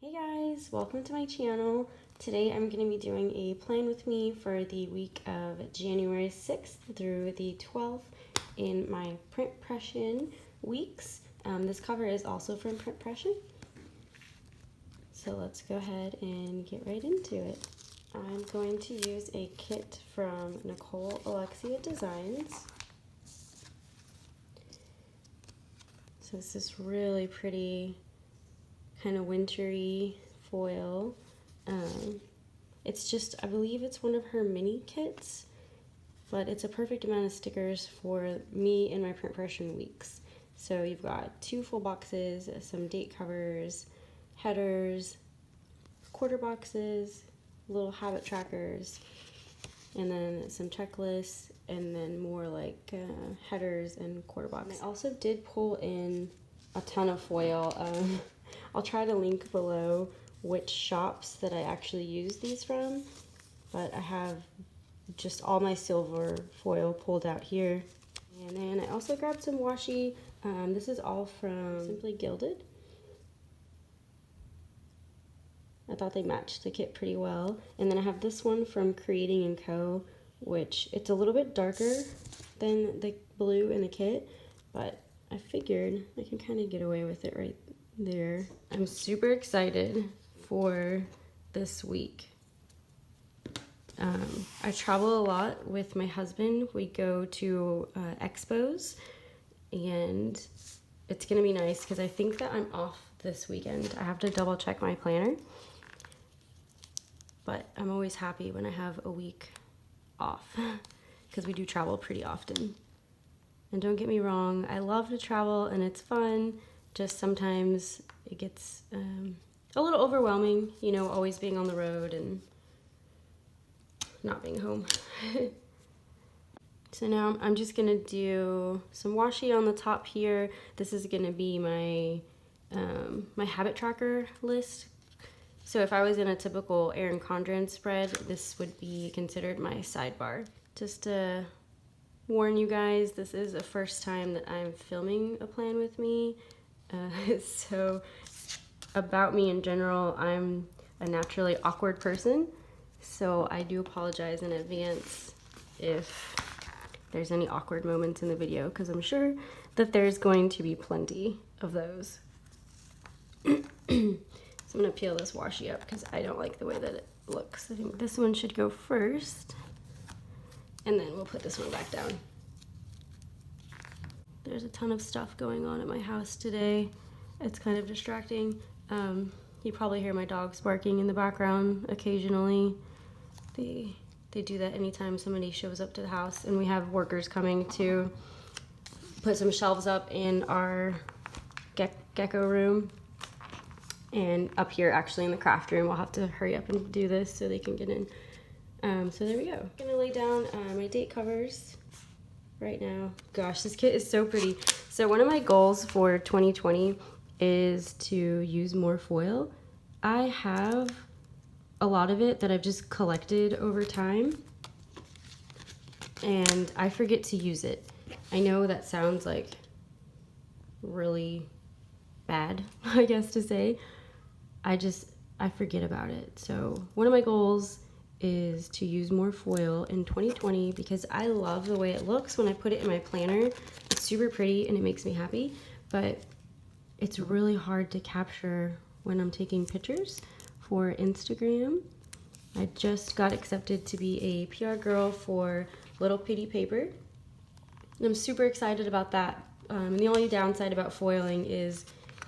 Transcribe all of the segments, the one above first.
Hey guys, welcome to my channel. Today I'm going to be doing a plan with me for the week of January 6th through the 12th in my print Pression weeks. This cover is also from print Pression. So let's go ahead and get right into it. I'm going to use a kit from Nicole, Alexia Designs. So it's this really pretty kind of wintry foil. It's just, I believe it's one of her mini kits, but it's a perfect amount of stickers for me and my print Pression weeks. So you've got 2 full boxes, some date covers, headers, quarter boxes, little habit trackers, and then some checklists, and then more like headers and quarter boxes. I also did pull in a ton of foil. I'll try to link below which shops that I actually use these from, but I have just all my silver foil pulled out here. And then I also grabbed some washi. This is all from Simply Gilded. I thought they matched the kit pretty well. And then I have this one from Creating & Co., which it's a little bit darker than the blue in the kit, but I figured I can kind of get away with it right there. I'm super excited for this week. I travel a lot with my husband. We go to expos, and it's gonna be nice because I think that I'm off this weekend. I have to double check my planner, but I'm always happy when I have a week off because we do travel pretty often. And don't get me wrong, I love to travel and it's fun, just sometimes it gets a little overwhelming, you know, always being on the road and not being home. So now I'm just gonna do some washi on the top here. This is gonna be my my habit tracker list. So if I was in a typical Erin Condren spread, this would be considered my sidebar. Just to warn you guys, this is the first time that I'm filming a plan with me. So about me in general, I'm a naturally awkward person. So I do apologize in advance if there's any awkward moments in the video, because I'm sure that there's going to be plenty of those. So I'm gonna peel this washi up because I don't like the way that it looks. I think this one should go first, and then we'll put this one back down. There's a ton of stuff going on at my house today. It's kind of distracting. You probably hear my dogs barking in the background occasionally. They do that anytime somebody shows up to the house, and we have workers coming to put some shelves up in our gecko room. And up here, actually in the craft room, we'll have to hurry up and do this so they can get in. So there we go. I'm gonna lay down my date covers right now. Gosh, this kit is so pretty. So one of my goals for 2020 is to use more foil. I have a lot of it that I've just collected over time, and I forget to use it. I know that sounds like really bad, I guess to say. I forget about it. So one of my goals is to use more foil in 2020 because I love the way it looks when I put it in my planner. It's super pretty and it makes me happy, but it's really hard to capture when I'm taking pictures for Instagram. I just got accepted to be a PR girl for Little Pitty Paper, and I'm super excited about that. The only downside about foiling is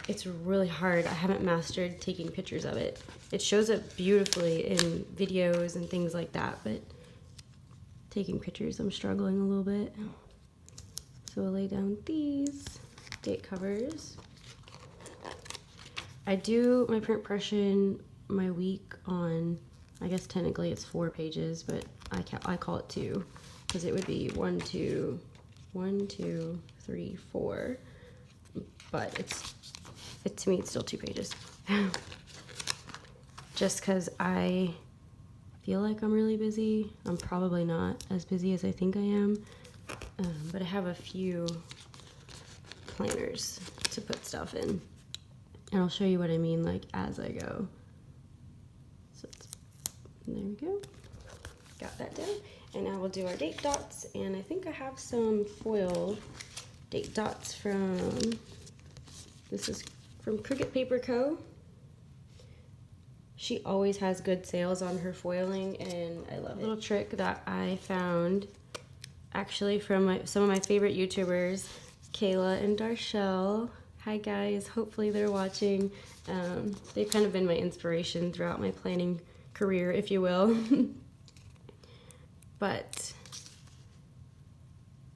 it's really hard. I haven't mastered taking pictures of it. It shows up beautifully in videos and things like that, but taking pictures, I'm struggling a little bit. So I'll lay down these date covers. I do my print Pression my week on, I guess technically it's 4 pages, but I call it 2 because it would be 1, 2, 3, 4. But to me it's still 2 pages. Just because I feel like I'm really busy. I'm probably not as busy as I think I am, but I have a few planners to put stuff in. And I'll show you what I mean like as I go. So there we go. Got that down. And now we'll do our date dots. And I think I have some foil date dots from, this is from Cricket Paper Co. She always has good sales on her foiling, and I love it. A little trick that I found actually from some of my favorite YouTubers, Kayla and Darshell. Hi guys, hopefully they're watching. They've kind of been my inspiration throughout my planning career, if you will. But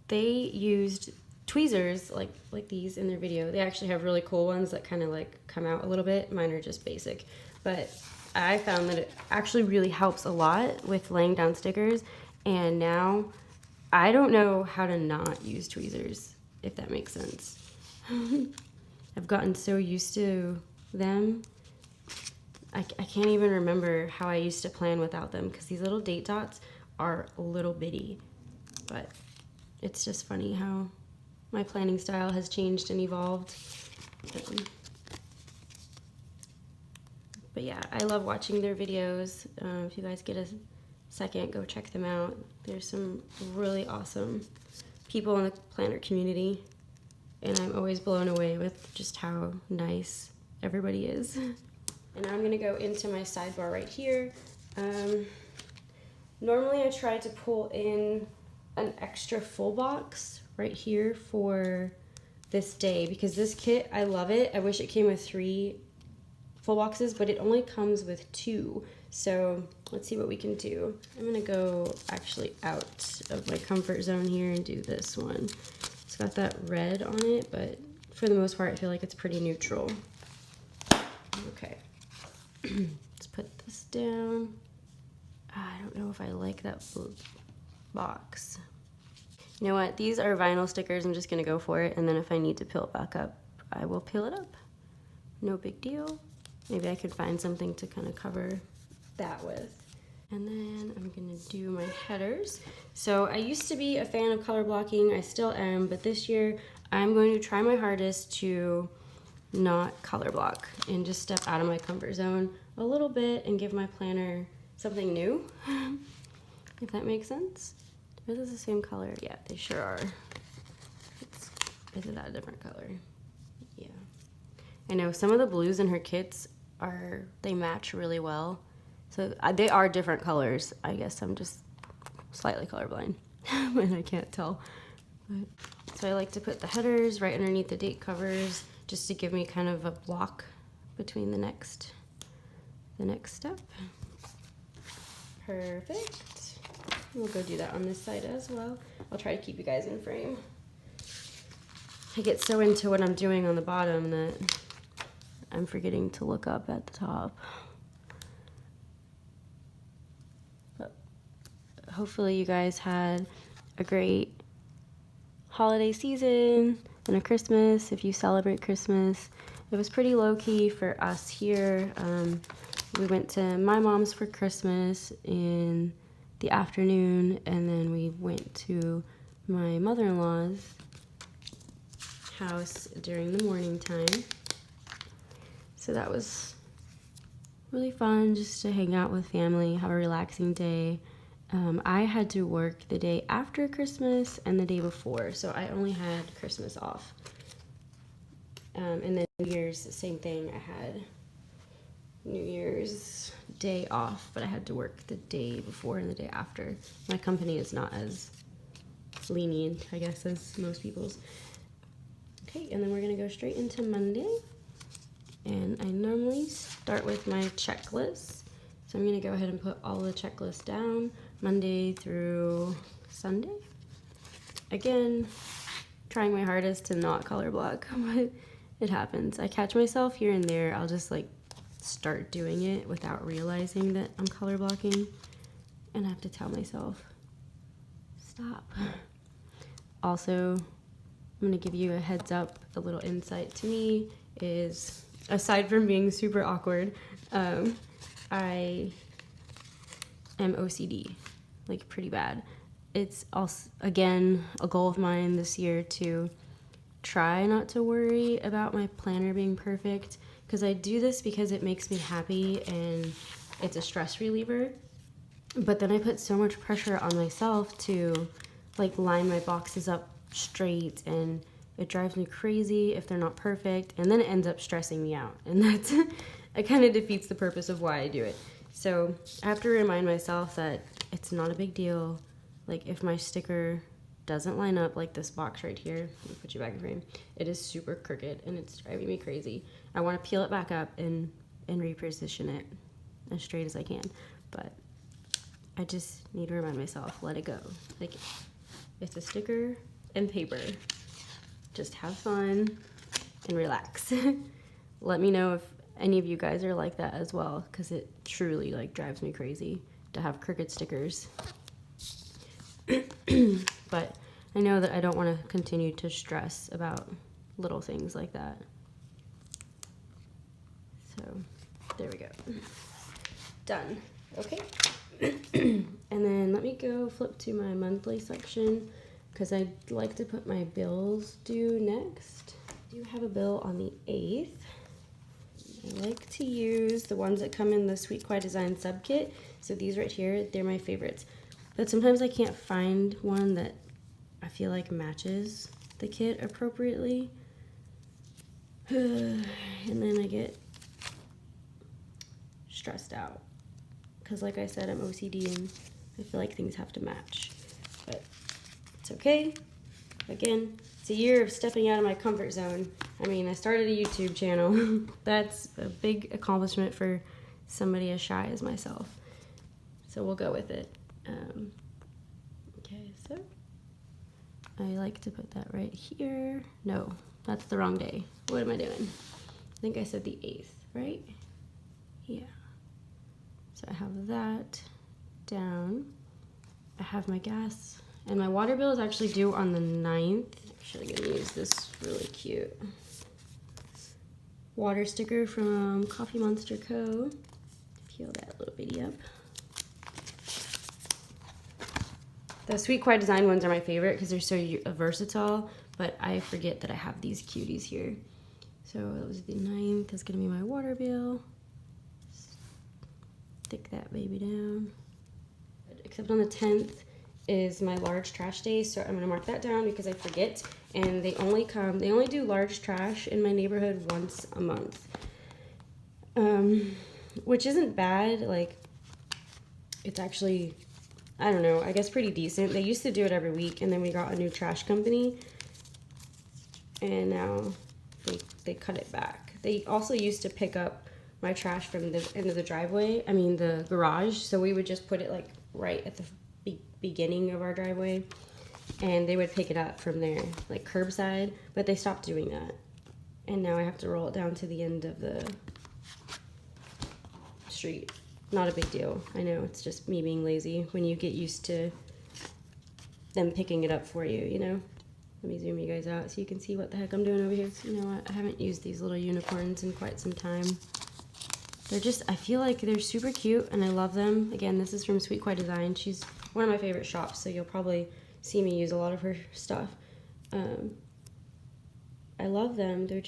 they used tweezers like these in their video. They actually have really cool ones that kind of like come out a little bit. Mine are just basic, but I found that it actually really helps a lot with laying down stickers. And now I don't know how to not use tweezers, if that makes sense. I've gotten so used to them. I can't even remember how I used to plan without them, because these little date dots are a little bitty. But it's just funny how my planning style has changed and evolved. But yeah, I love watching their videos. If you guys get a second, go check them out. There's some really awesome people in the planner community, and I'm always blown away with just how nice everybody is. And now I'm gonna go into my sidebar right here. Normally I try to pull in an extra full box right here for this day, because this kit, I love it. I wish it came with 3 full boxes, but it only comes with 2. So let's see what we can do. I'm gonna go actually out of my comfort zone here and do this one. It's got that red on it, but for the most part, I feel like it's pretty neutral. Okay, let's put this down. I don't know if I like that box. You know what? These are vinyl stickers. I'm just gonna go for it, and then if I need to peel it back up, I will peel it up. No big deal. Maybe I could find something to kind of cover that with. And then I'm gonna do my headers. So I used to be a fan of color blocking. I still am, but this year I'm going to try my hardest to not color block and just step out of my comfort zone a little bit and give my planner something new, if that makes sense. Are those the same color? Yeah, they sure are. Is that a different color? Yeah. I know some of the blues in her kits they match really well. So they are different colors. I guess I'm just slightly colorblind and I can't tell. But, so I like to put the headers right underneath the date covers just to give me kind of a block between the next step. Perfect. We'll go do that on this side as well. I'll try to keep you guys in frame. I get so into what I'm doing on the bottom that I'm forgetting to look up at the top. But hopefully you guys had a great holiday season and a Christmas, if you celebrate Christmas. It was pretty low-key for us here. We went to my mom's for Christmas in the afternoon, and then we went to my mother-in-law's house during the morning time. So that was really fun, just to hang out with family, have a relaxing day. I had to work the day after Christmas and the day before, so I only had Christmas off. And then New Year's, same thing. I had New Year's day off, but I had to work the day before and the day after. My company is not as lenient, I guess, as most people's. Okay, and then we're gonna go straight into Monday. And I normally start with my checklist. So I'm gonna go ahead and put all the checklists down, Monday through Sunday. Again, trying my hardest to not color block, but it happens. I catch myself here and there. I'll just like start doing it without realizing that I'm color blocking, and I have to tell myself, stop. Also, I'm gonna give you a heads up. A little insight to me is, aside from being super awkward, I am OCD, like pretty bad. It's also, again, a goal of mine this year to try not to worry about my planner being perfect, because I do this because it makes me happy and it's a stress reliever. But then I put so much pressure on myself to like line my boxes up straight, and it drives me crazy if they're not perfect, and then it ends up stressing me out, and that's it kind of defeats the purpose of why I do it. So I have to remind myself that it's not a big deal. Like if my sticker doesn't line up, like this box right here, let me put you back in frame, it is super crooked and it's driving me crazy. I want to peel it back up and reposition it as straight as I can, but I just need to remind myself, let it go. Like, it's a sticker and paper. Just have fun and relax. Let me know if any of you guys are like that as well, because it truly like drives me crazy to have crooked stickers. But I know that I don't want to continue to stress about little things like that. So there we go. Done. Okay. And then let me go flip to my monthly section, because I'd like to put my bills due next. I do have a bill on the 8th. I like to use the ones that come in the Sweet Quiet Design sub kit. So these right here, they're my favorites. But sometimes I can't find one that I feel like matches the kit appropriately. And then I get stressed out, because like I said, I'm OCD and I feel like things have to match. But it's okay. Again, it's a year of stepping out of my comfort zone. I mean, I started a YouTube channel. That's a big accomplishment for somebody as shy as myself. So we'll go with it. Okay, so I like to put that right here. No, that's the wrong day. What am I doing? I think I said the 8th, right? Yeah. So I have that down. I have my gas, and my water bill is actually due on the 9th. Actually, I'm gonna use this really cute water sticker from Coffee Monster Co. Peel that little bitty up. The Sweet Quiet Design ones are my favorite because they're so versatile, but I forget that I have these cuties here. So it was the 9th is gonna be my water bill. Stick that baby down. Except on the 10th is my large trash day, so I'm gonna mark that down because I forget. And they only do large trash in my neighborhood once a month, which isn't bad. Like, it's actually, I don't know, I guess pretty decent. They used to do it every week, and then we got a new trash company, and now they cut it back. They also used to pick up my trash from the end of the driveway, the garage, so we would just put it like right at the beginning of our driveway, and they would pick it up from there, like curbside, but they stopped doing that, and now I have to roll it down to the end of the street. Not a big deal. I know, it's just me being lazy when you get used to them picking it up for you, you know? Let me zoom you guys out so you can see what the heck I'm doing over here. You know what? I haven't used these little unicorns in quite some time. They're just, I feel like they're super cute and I love them. Again, this is from Sweet Quiet Design. She's one of my favorite shops, so you'll probably see me use a lot of her stuff. I love them. They're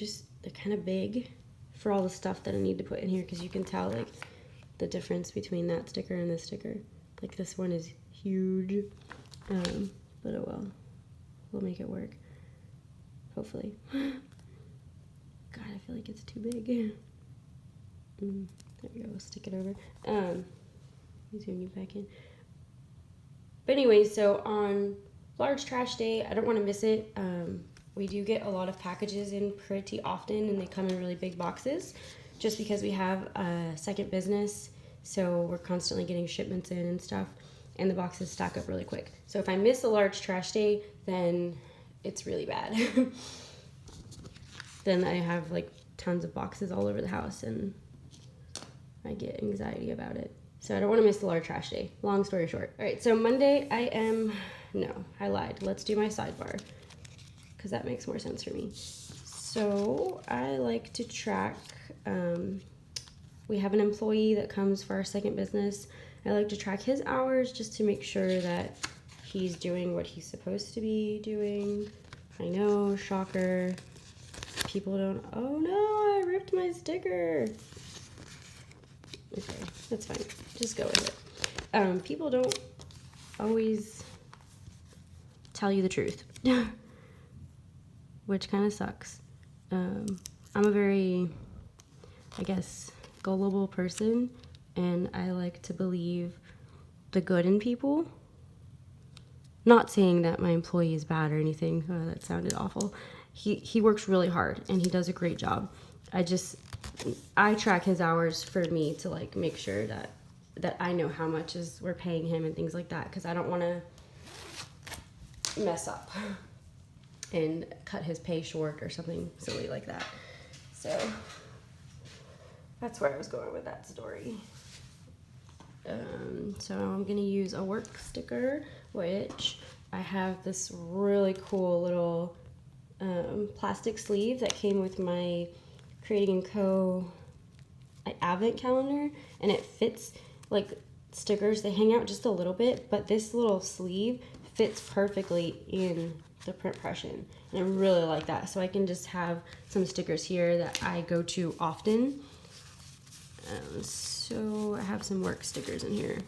kind of big for all the stuff that I need to put in here, because you can tell like the difference between that sticker and this sticker. Like, this one is huge, but oh well. We'll make it work, hopefully. God, I feel like it's too big. There we go, we'll stick it over. Zoom you back in. But anyway, so on large trash day, I don't want to miss it. We do get a lot of packages in pretty often, and they come in really big boxes, just because we have a second business, so we're constantly getting shipments in and stuff, and the boxes stack up really quick. So if I miss a large trash day, then it's really bad. Then I have like tons of boxes all over the house, and I get anxiety about it. So I don't want to miss the large trash day. Long story short. All right, so Monday I lied. Let's do my sidebar, because that makes more sense for me. So I like to track, we have an employee that comes for our second business. I like to track his hours just to make sure that he's doing what he's supposed to be doing. I know, shocker. people don't, oh no, I ripped my sticker. Okay, that's fine. Just go with it. People don't always tell you the truth, which kind of sucks. I'm a very, I guess, gullible person, and I like to believe the good in people. Not saying that my employee is bad or anything. Oh, that sounded awful. He works really hard, and he does a great job. I track his hours for me to like make sure that I know how much we're paying him and things like that, because I don't want to mess up and cut his pay short or something silly like that. So that's where I was going with that story. So I'm gonna use a work sticker, which I have this really cool little plastic sleeve that came with my Creating & Co. advent calendar, and it fits like stickers. They hang out just a little bit, but this little sleeve fits perfectly in the print Pression, and I really like that. So I can just have some stickers here that I go to often. So I have some work stickers in here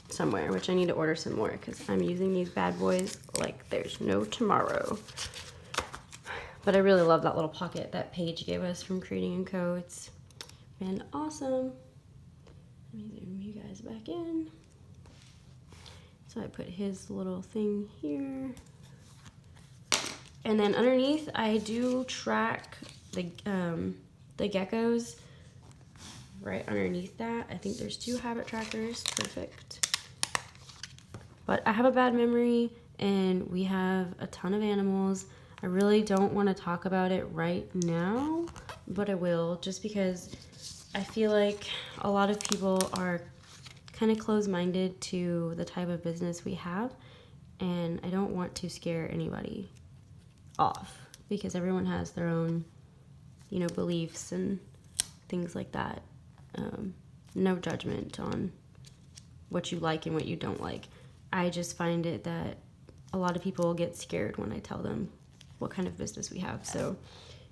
somewhere, which I need to order some more because I'm using these bad boys like there's no tomorrow. But I really love that little pocket that Paige gave us from Creating & Co. It's been awesome. Let me zoom you guys back in. So I put his little thing here. And then underneath, I do track the geckos right underneath that. I think there's 2 habit trackers. Perfect. But I have a bad memory, and we have a ton of animals. I really don't want to talk about it right now, but I will, just because I feel like a lot of people are kind of closed-minded to the type of business we have, and I don't want to scare anybody off, because everyone has their own, beliefs and things like that. No judgment on what you like and what you don't like. I just find it that a lot of people get scared when I tell them what kind of business we have. So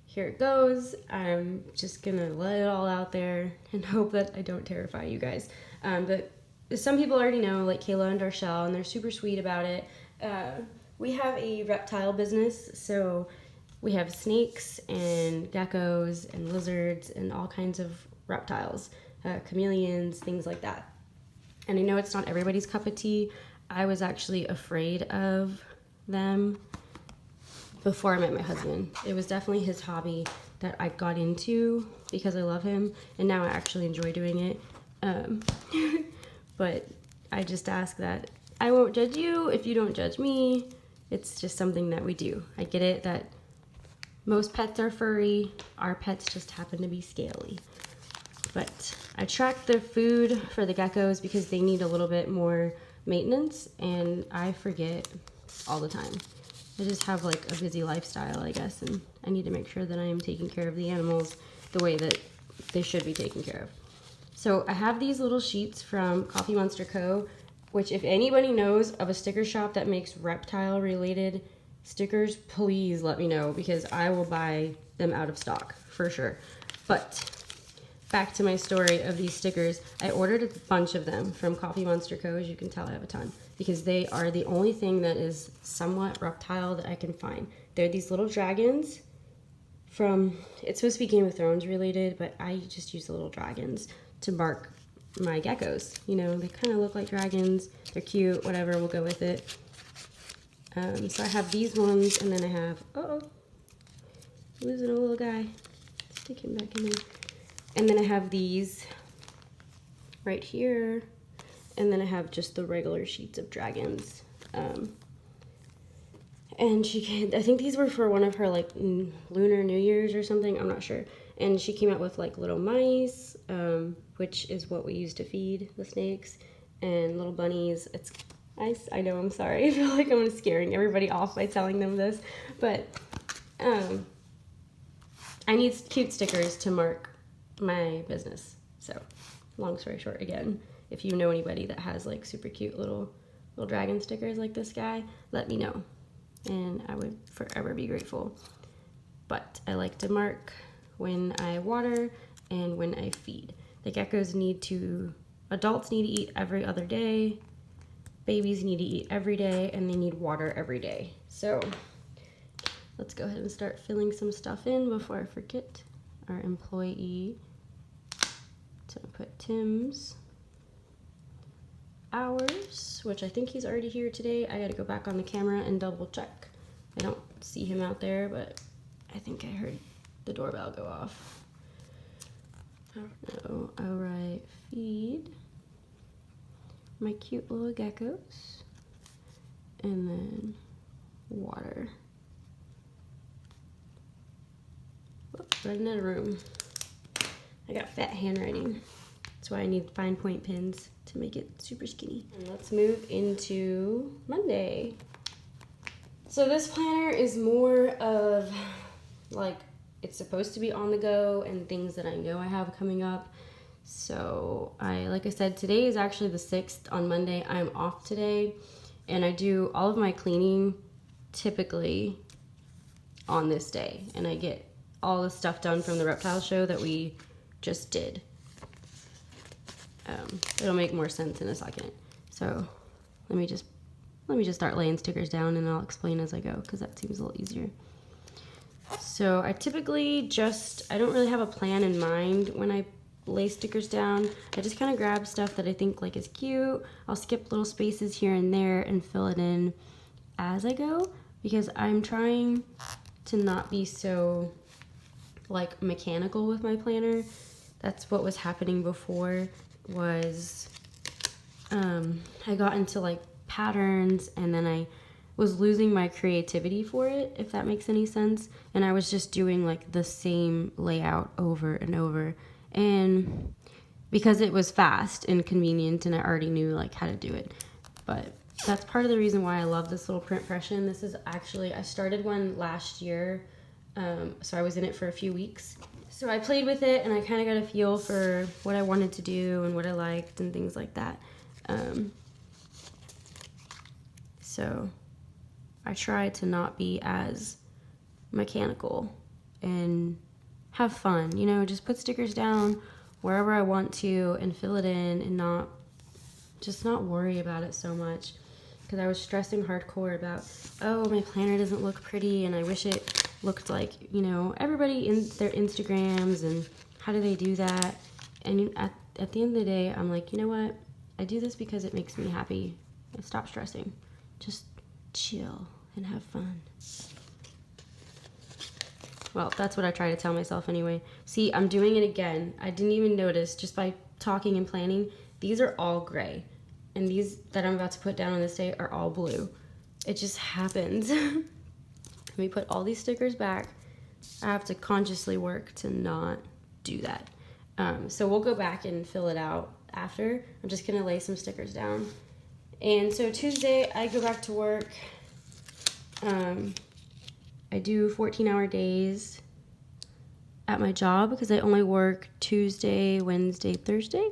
here it goes. I'm just gonna let it all out there and hope that I don't terrify you guys. But some people already know, like Kayla and Darshell, and they're super sweet about it. We have a reptile business, so we have snakes and geckos and lizards and all kinds of reptiles, chameleons, things like that. And I know it's not everybody's cup of tea. I was actually afraid of them before I met my husband. It was definitely his hobby that I got into because I love him, and now I actually enjoy doing it. But I just ask that I won't judge you if you don't judge me. It's just something that we do. I get it that most pets are furry. Our pets just happen to be scaly. But I track their food for the geckos because they need a little bit more maintenance, and I forget all the time. I just have like a busy lifestyle, I guess, and I need to make sure that I am taking care of the animals the way that they should be taken care of. So I have these little sheets from Coffee Monster Co., which if anybody knows of a sticker shop that makes reptile related stickers, please let me know, because I will buy them out of stock for sure. But back to my story of these stickers. I ordered a bunch of them from Coffee Monster Co. As you can tell, I have a ton, because they are the only thing that is somewhat reptile that I can find. They're these little dragons from, it's supposed to be Game of Thrones related, but I just use the little dragons to mark my geckos. They kind of look like dragons. They're cute, whatever, we'll go with it. So I have these ones, and then I have, losing a little guy. Stick him back in there. And then I have these right here, and then I have just the regular sheets of dragons. And I think these were for one of her like Lunar New Year's or something, I'm not sure. And she came out with like little mice, which is what we use to feed the snakes, and little bunnies. It's nice. I know, I'm sorry. I feel like I'm scaring everybody off by telling them this, but I need cute stickers to mark my business. So long story short, again, if you know anybody that has like super cute little dragon stickers like this guy, let me know, and I would forever be grateful. but I like to mark when I water and when I feed. The geckos adults need to eat every other day, babies need to eat every day, and they need water every day. So let's go ahead and start filling some stuff in before I forget. Our employee. So I put Tim's hours, which I think he's already here today. I gotta go back on the camera and double check. I don't see him out there, but I think I heard the doorbell go off. No, all right, feed my cute little geckos, and then water. Whoops, right in that room. I got fat handwriting. That's why I need fine point pens to make it super skinny. And let's move into Monday. So this planner is more of like, it's supposed to be on the go and things that I know I have coming up. So like I said, today is actually the 6th. On Monday, I'm off today, and I do all of my cleaning typically on this day, and I get all the stuff done from the reptile show that we just did. It'll make more sense in a second. So let me just start laying stickers down, and I'll explain as I go, because that seems a little easier. So I typically I don't really have a plan in mind when I lay stickers down. I just kind of grab stuff that I think like is cute. I'll skip little spaces here and there and fill it in as I go, because I'm trying to not be so like mechanical with my planner. That's what was happening before, was I got into like patterns, and then I was losing my creativity for it, if that makes any sense. And I was just doing like the same layout over and over, and because it was fast and convenient and I already knew like how to do it. But that's part of the reason why I love this little print Pression. This is actually, I started one last year, so I was in it for a few weeks. So I played with it, and I kind of got a feel for what I wanted to do and what I liked and things like that. So I try to not be as mechanical and have fun, you know, just put stickers down wherever I want to and fill it in, and not worry about it so much. Because I was stressing hardcore about, oh, my planner doesn't look pretty, and I wish it looked like, you know, everybody in their Instagrams, and how do they do that? And at the end of the day, I'm like, you know what? I do this because it makes me happy. I stop stressing. Just chill and have fun. Well, that's what I try to tell myself anyway. See, I'm doing it again. I didn't even notice, just by talking and planning. These are all gray, and these that I'm about to put down on this day are all blue. It just happens. Let me put all these stickers back. I have to consciously work to not do that. So we'll go back and fill it out after. I'm just gonna lay some stickers down. And so Tuesday, I go back to work. I do 14-hour days at my job, because I only work Tuesday, Wednesday, Thursday,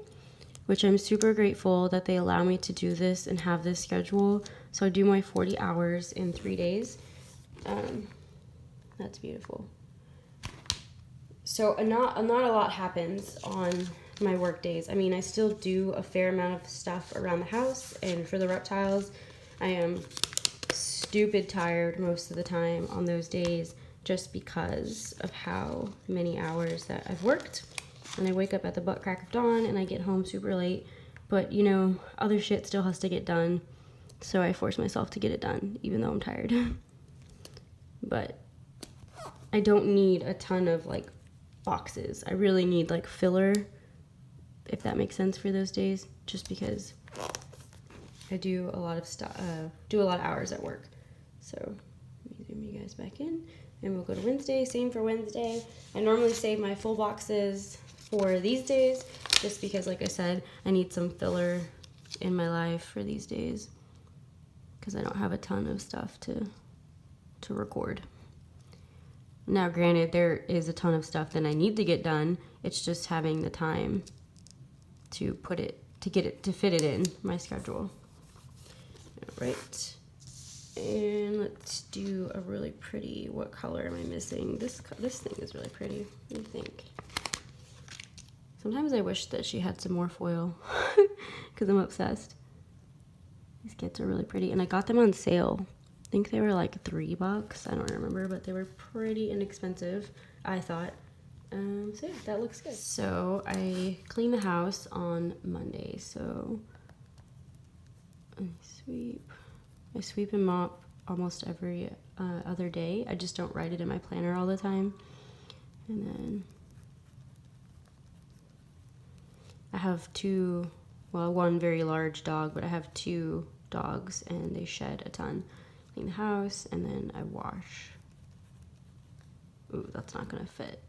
which I'm super grateful that they allow me to do this and have this schedule. So I do my 40 hours in 3 days. That's beautiful. So not a lot happens on my work days. I mean, I still do a fair amount of stuff around the house, and for the reptiles, I am stupid tired most of the time on those days, just because of how many hours that I've worked. And I wake up at the butt crack of dawn, and I get home super late. But, you know, other shit still has to get done, so I force myself to get it done, even though I'm tired. But I don't need a ton of, like, boxes. I really need, like, filler, if that makes sense, for those days, just because I do a lot of stuff, do a lot of hours at work. So let me zoom you guys back in, and we'll go to Wednesday. Same for Wednesday. I normally save my full boxes for these days, just because, like I said, I need some filler in my life for these days, because I don't have a ton of stuff to record. Now, granted, there is a ton of stuff that I need to get done. It's just having the time to fit it in my schedule. All right. And let's do a really pretty, what color am I missing? This thing is really pretty. What do you think? Sometimes I wish that she had some more foil because I'm obsessed. These kits are really pretty, and I got them on sale. I think they were like $3. I don't remember, but they were pretty inexpensive, I thought. So yeah, that looks good. So I cleaned the house on Monday. So I sweep and mop almost every other day. I just don't write it in my planner all the time. And then I have one very large dog, but I have 2 dogs and they shed a ton. Clean the house and then I wash. Ooh, that's not gonna fit.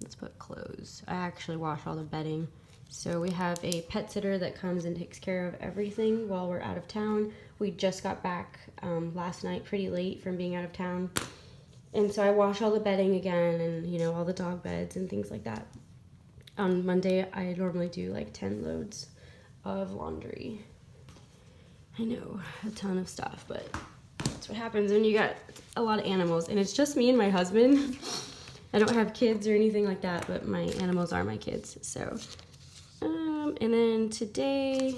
Let's put clothes. I actually wash all the bedding. So we have a pet sitter that comes and takes care of everything while we're out of town. We just got back last night pretty late from being out of town. And so I wash all the bedding again and, you know, all the dog beds and things like that. On Monday, I normally do like 10 loads of laundry. I know, a ton of stuff, but that's what happens when you got a lot of animals. And it's just me and my husband. I don't have kids or anything like that, but my animals are my kids. So, and then today,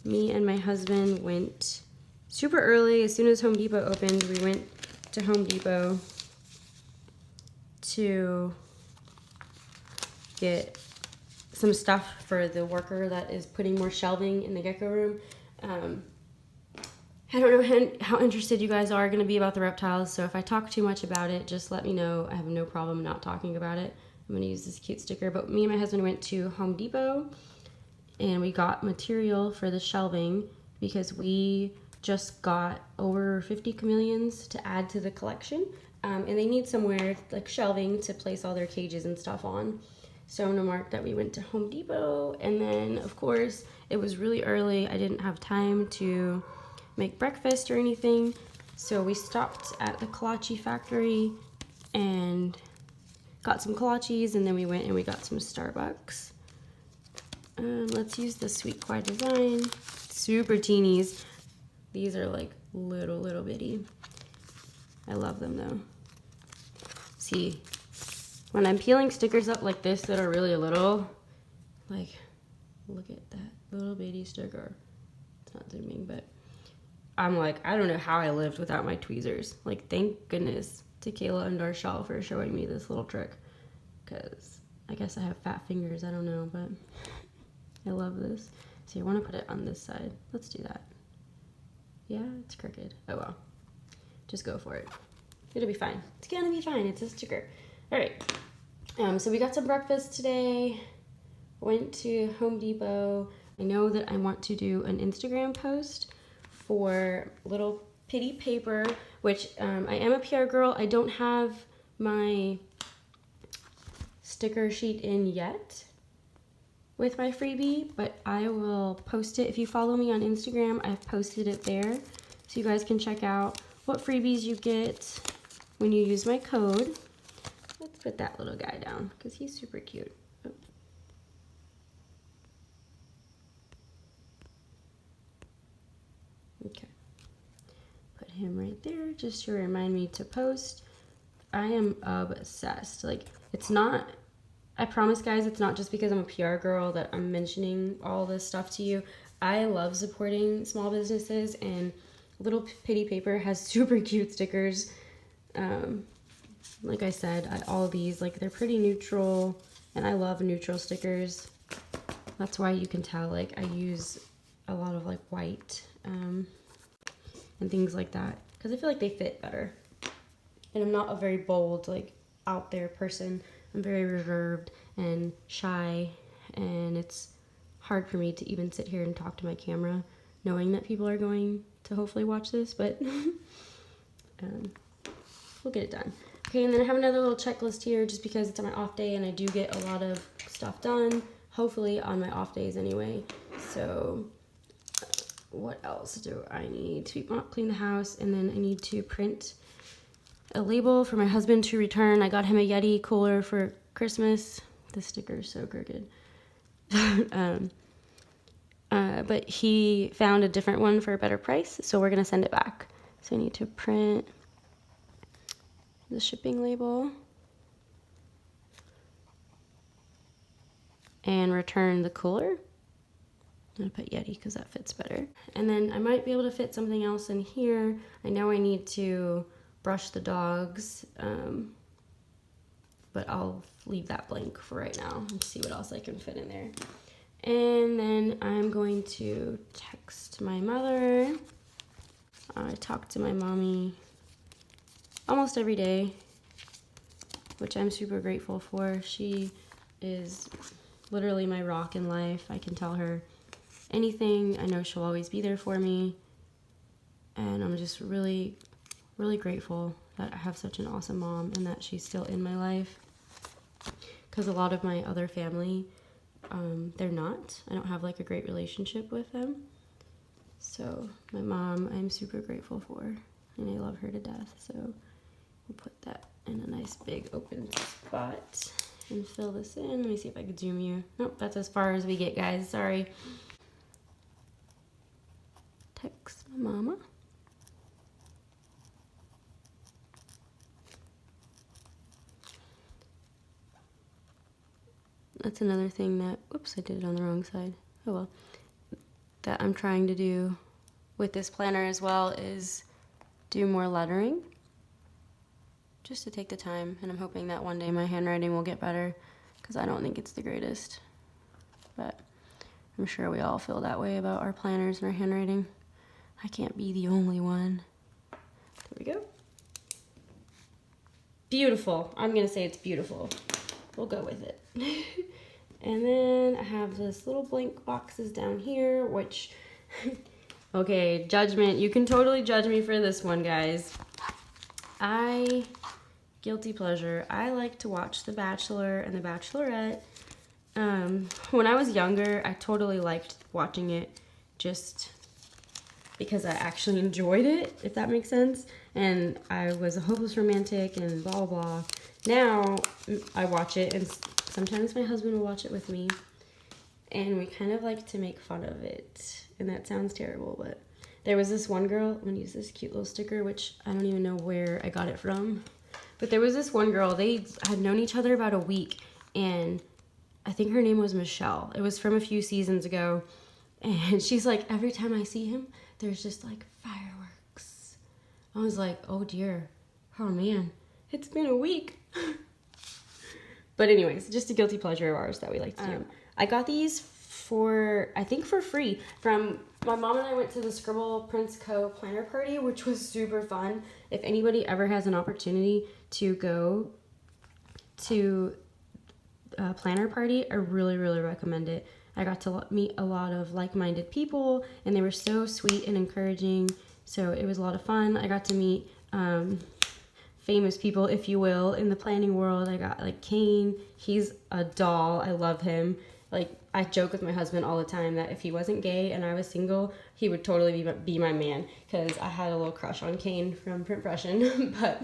me and my husband went super early. As soon as Home Depot opened, we went to Home Depot to get some stuff for the worker that is putting more shelving in the gecko room. I don't know how interested you guys are going to be about the reptiles, so if I talk too much about it, just let me know. I have no problem not talking about it. I'm going to use this cute sticker, but me and my husband went to Home Depot, and we got material for the shelving because we just got over 50 chameleons to add to the collection, and they need somewhere, like shelving, to place all their cages and stuff on. So I'm going to mark that we went to Home Depot, and then, of course, it was really early. I didn't have time to make breakfast or anything, so we stopped at the kolache factory and got some kolaches, and then we went and we got some Starbucks. Let's use the Sweet Quiet design. Super teenies. These are like little bitty. I love them though. See, when I'm peeling stickers up like this that are really little, like, look at that little bitty sticker. It's not zooming, but I'm like, I don't know how I lived without my tweezers. Like, thank goodness to Kayla and Darshall for showing me this little trick, because I guess I have fat fingers, I don't know, but I love this. See, I want to put it on this side. Let's do that. Yeah, it's crooked. Oh well. Just go for it. It'll be fine. It's gonna be fine. It's a sticker. All right. So we got some breakfast today. Went to Home Depot. I know that I want to do an Instagram post for little pitty paper, which I am a PR girl. I don't have my sticker sheet in yet with my freebie, but I will post it. If you follow me on Instagram, I've posted it there, so you guys can check out what freebies you get when you use my code. Let's put that little guy down because he's super cute. Oh. Okay, put him right there just to remind me to post. I am obsessed. Like, it's not, I promise guys, it's not just because I'm a PR girl that I'm mentioning all this stuff to you. I love supporting small businesses, and Little Pitty Paper has super cute stickers. Like I said, all of these, like, they're pretty neutral, and I love neutral stickers. That's why you can tell, like, I use a lot of like white and things like that, because I feel like they fit better. And I'm not a very bold, like, out there person. I'm very reserved and shy, and it's hard for me to even sit here and talk to my camera knowing that people are going to hopefully watch this, but we'll get it done. Okay, and then I have another little checklist here just because it's on my off day and I do get a lot of stuff done, hopefully on my off days anyway. So what else do I need? Sweep, mop, clean the house, and then I need to print a label for my husband to return. I got him a Yeti cooler for Christmas. The sticker is so crooked. but he found a different one for a better price, so we're gonna send it back. So I need to print the shipping label and return the cooler. I'm gonna put Yeti because that fits better. And then I might be able to fit something else in here. I know I need to brush the dogs, but I'll leave that blank for right now and see what else I can fit in there. And then I'm going to text my mother. I talk to my mommy almost every day, which I'm super grateful for. She is literally my rock in life. I can tell her anything. I know she'll always be there for me. And I'm just really, really grateful that I have such an awesome mom and that she's still in my life. Because a lot of my other family, they're not. I don't have like a great relationship with them. So my mom, I'm super grateful for, and I love her to death. So we'll put that in a nice big open spot and fill this in. Let me see if I can zoom you. Nope, that's as far as we get, guys. Sorry. Text my mama. That's another thing that, whoops, I did it on the wrong side. Oh well. That I'm trying to do with this planner as well is do more lettering. Just to take the time, and I'm hoping that one day my handwriting will get better because I don't think it's the greatest. But I'm sure we all feel that way about our planners and our handwriting. I can't be the only one. There we go. Beautiful. I'm gonna say it's beautiful. We'll go with it. And then I have this little blank boxes down here, which, okay, judgment. You can totally judge me for this one, guys. Guilty pleasure. I like to watch The Bachelor and The Bachelorette. When I was younger, I totally liked watching it just because I actually enjoyed it, if that makes sense. And I was a hopeless romantic and blah, blah, blah. Now I watch it, and sometimes my husband will watch it with me, and we kind of like to make fun of it. And that sounds terrible, but there was this one girl, I'm gonna use this cute little sticker, which I don't even know where I got it from. But there was this one girl, they had known each other about a week, and I think her name was Michelle. It was from a few seasons ago. And she's like, every time I see him, there's just like fireworks. I was like, oh dear, oh man, it's been a week. But anyways, just a guilty pleasure of ours that we like to do. I got these I think for free from my mom, and I went to the Scribble Prince Co. planner party, which was super fun. If anybody ever has an opportunity to go to a planner party, I really, really recommend it. I got to meet a lot of like-minded people, and they were so sweet and encouraging. So it was a lot of fun. I got to meet famous people, if you will, in the planning world. I got like Kane. He's a doll. I love him. Like, I joke with my husband all the time that if he wasn't gay and I was single, he would totally be my man, because I had a little crush on Kane from Pression. But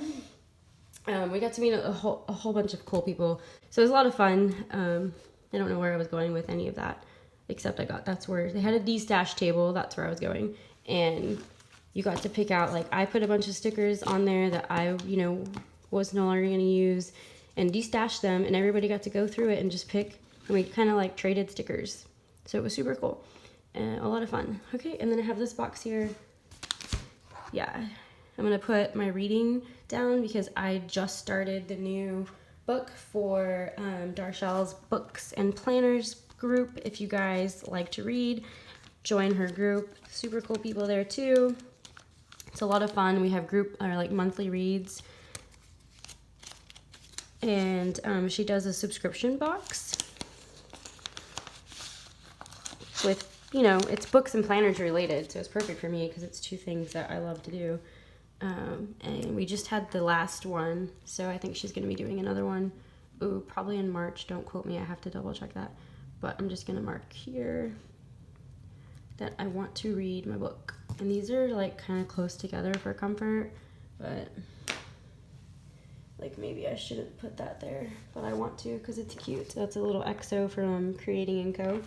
we got to meet a whole bunch of cool people. So it was a lot of fun. I don't know where I was going with any of that, except that's where they had a D-stash table. That's where I was going. And you got to pick out, like, I put a bunch of stickers on there that I, was no longer going to use, and de-stashed them, and everybody got to go through it and just pick, and we kind of like traded stickers. So it was super cool and a lot of fun. Okay, and then I have this box here. Yeah, I'm going to put my reading down because I just started the new book for Darshell's Books and Planners group. If you guys like to read, join her group. Super cool people there too. It's a lot of fun. We have monthly reads, and she does a subscription box with, it's books and planners related, so it's perfect for me because it's two things that I love to do. And we just had the last one, so I think she's going to be doing another one. Ooh, probably in March. Don't quote me. I have to double check that. But I'm just going to mark here that I want to read my book. And these are like kind of close together for comfort, but like maybe I shouldn't put that there, but I want to because it's cute. So that's a little XO from Creating & Co.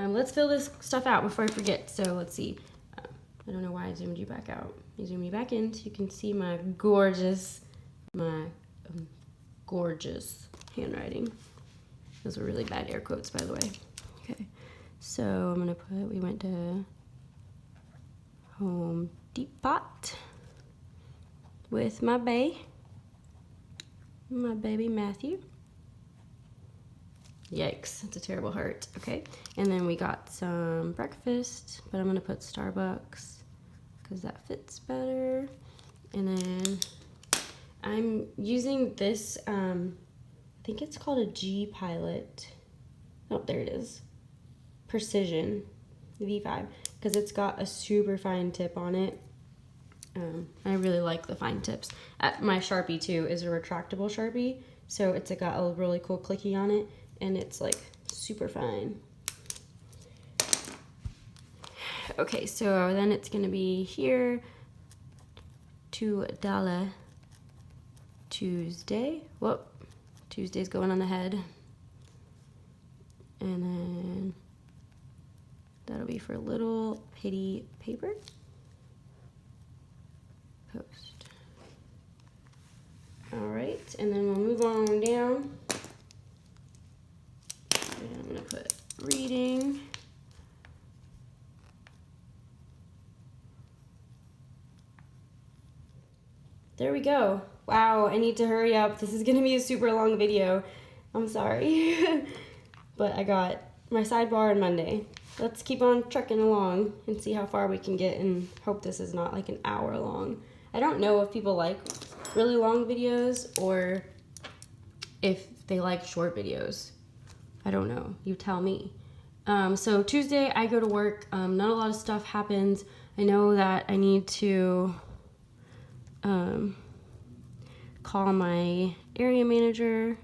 let's fill this stuff out before I forget. So let's see. I don't know why I zoomed you back out. I zoomed you back in so you can see my gorgeous handwriting. Those were really bad air quotes, by the way. Okay, so I'm gonna put, we went to Home Depot with my baby Matthew. Yikes, that's a terrible heart. Okay, and then we got some breakfast, but I'm gonna put Starbucks because that fits better. And then I'm using this, I think it's called a G Pilot. Oh, there it is. Precision V5, because it's got a super fine tip on it. I really like the fine tips. My Sharpie too is a retractable Sharpie, so it's got a really cool clicky on it, and it's like super fine. Okay, so then it's gonna be here, $2 Tuesday. Whoop, Tuesday's going on the head. And then that'll be for little pitty paper. Post. All right, and then we'll move on down. And I'm gonna put reading. There we go. Wow, I need to hurry up. This is gonna be a super long video. I'm sorry. But I got my sidebar on Monday. Let's keep on trucking along and see how far we can get and hope this is not like an hour long. I don't know if people like really long videos or if they like short videos. I don't know, you tell me. So Tuesday I go to work, not a lot of stuff happens. I know that I need to call my area manager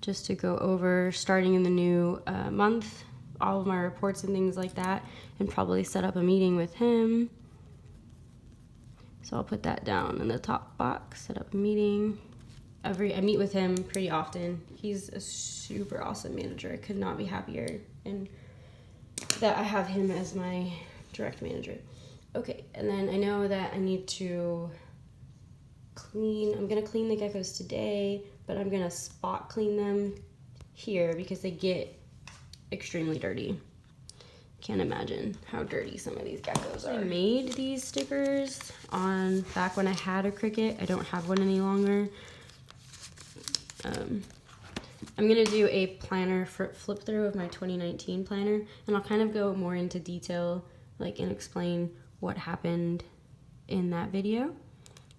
just to go over starting in the new month, all of my reports and things like that, and probably set up a meeting with him. So I'll put that down in the top box, set up a meeting. I meet with him pretty often. He's a super awesome manager. I could not be happier and that I have him as my direct manager. Okay, and then I know that I need to clean. I'm gonna clean the geckos today, but I'm gonna spot clean them here because they get extremely dirty. Can't imagine how dirty some of these geckos are. I made these stickers back when I had a Cricut. I don't have one any longer. I'm gonna do a planner flip through of my 2019 planner, and I'll kind of go more into detail, like, and explain what happened in that video.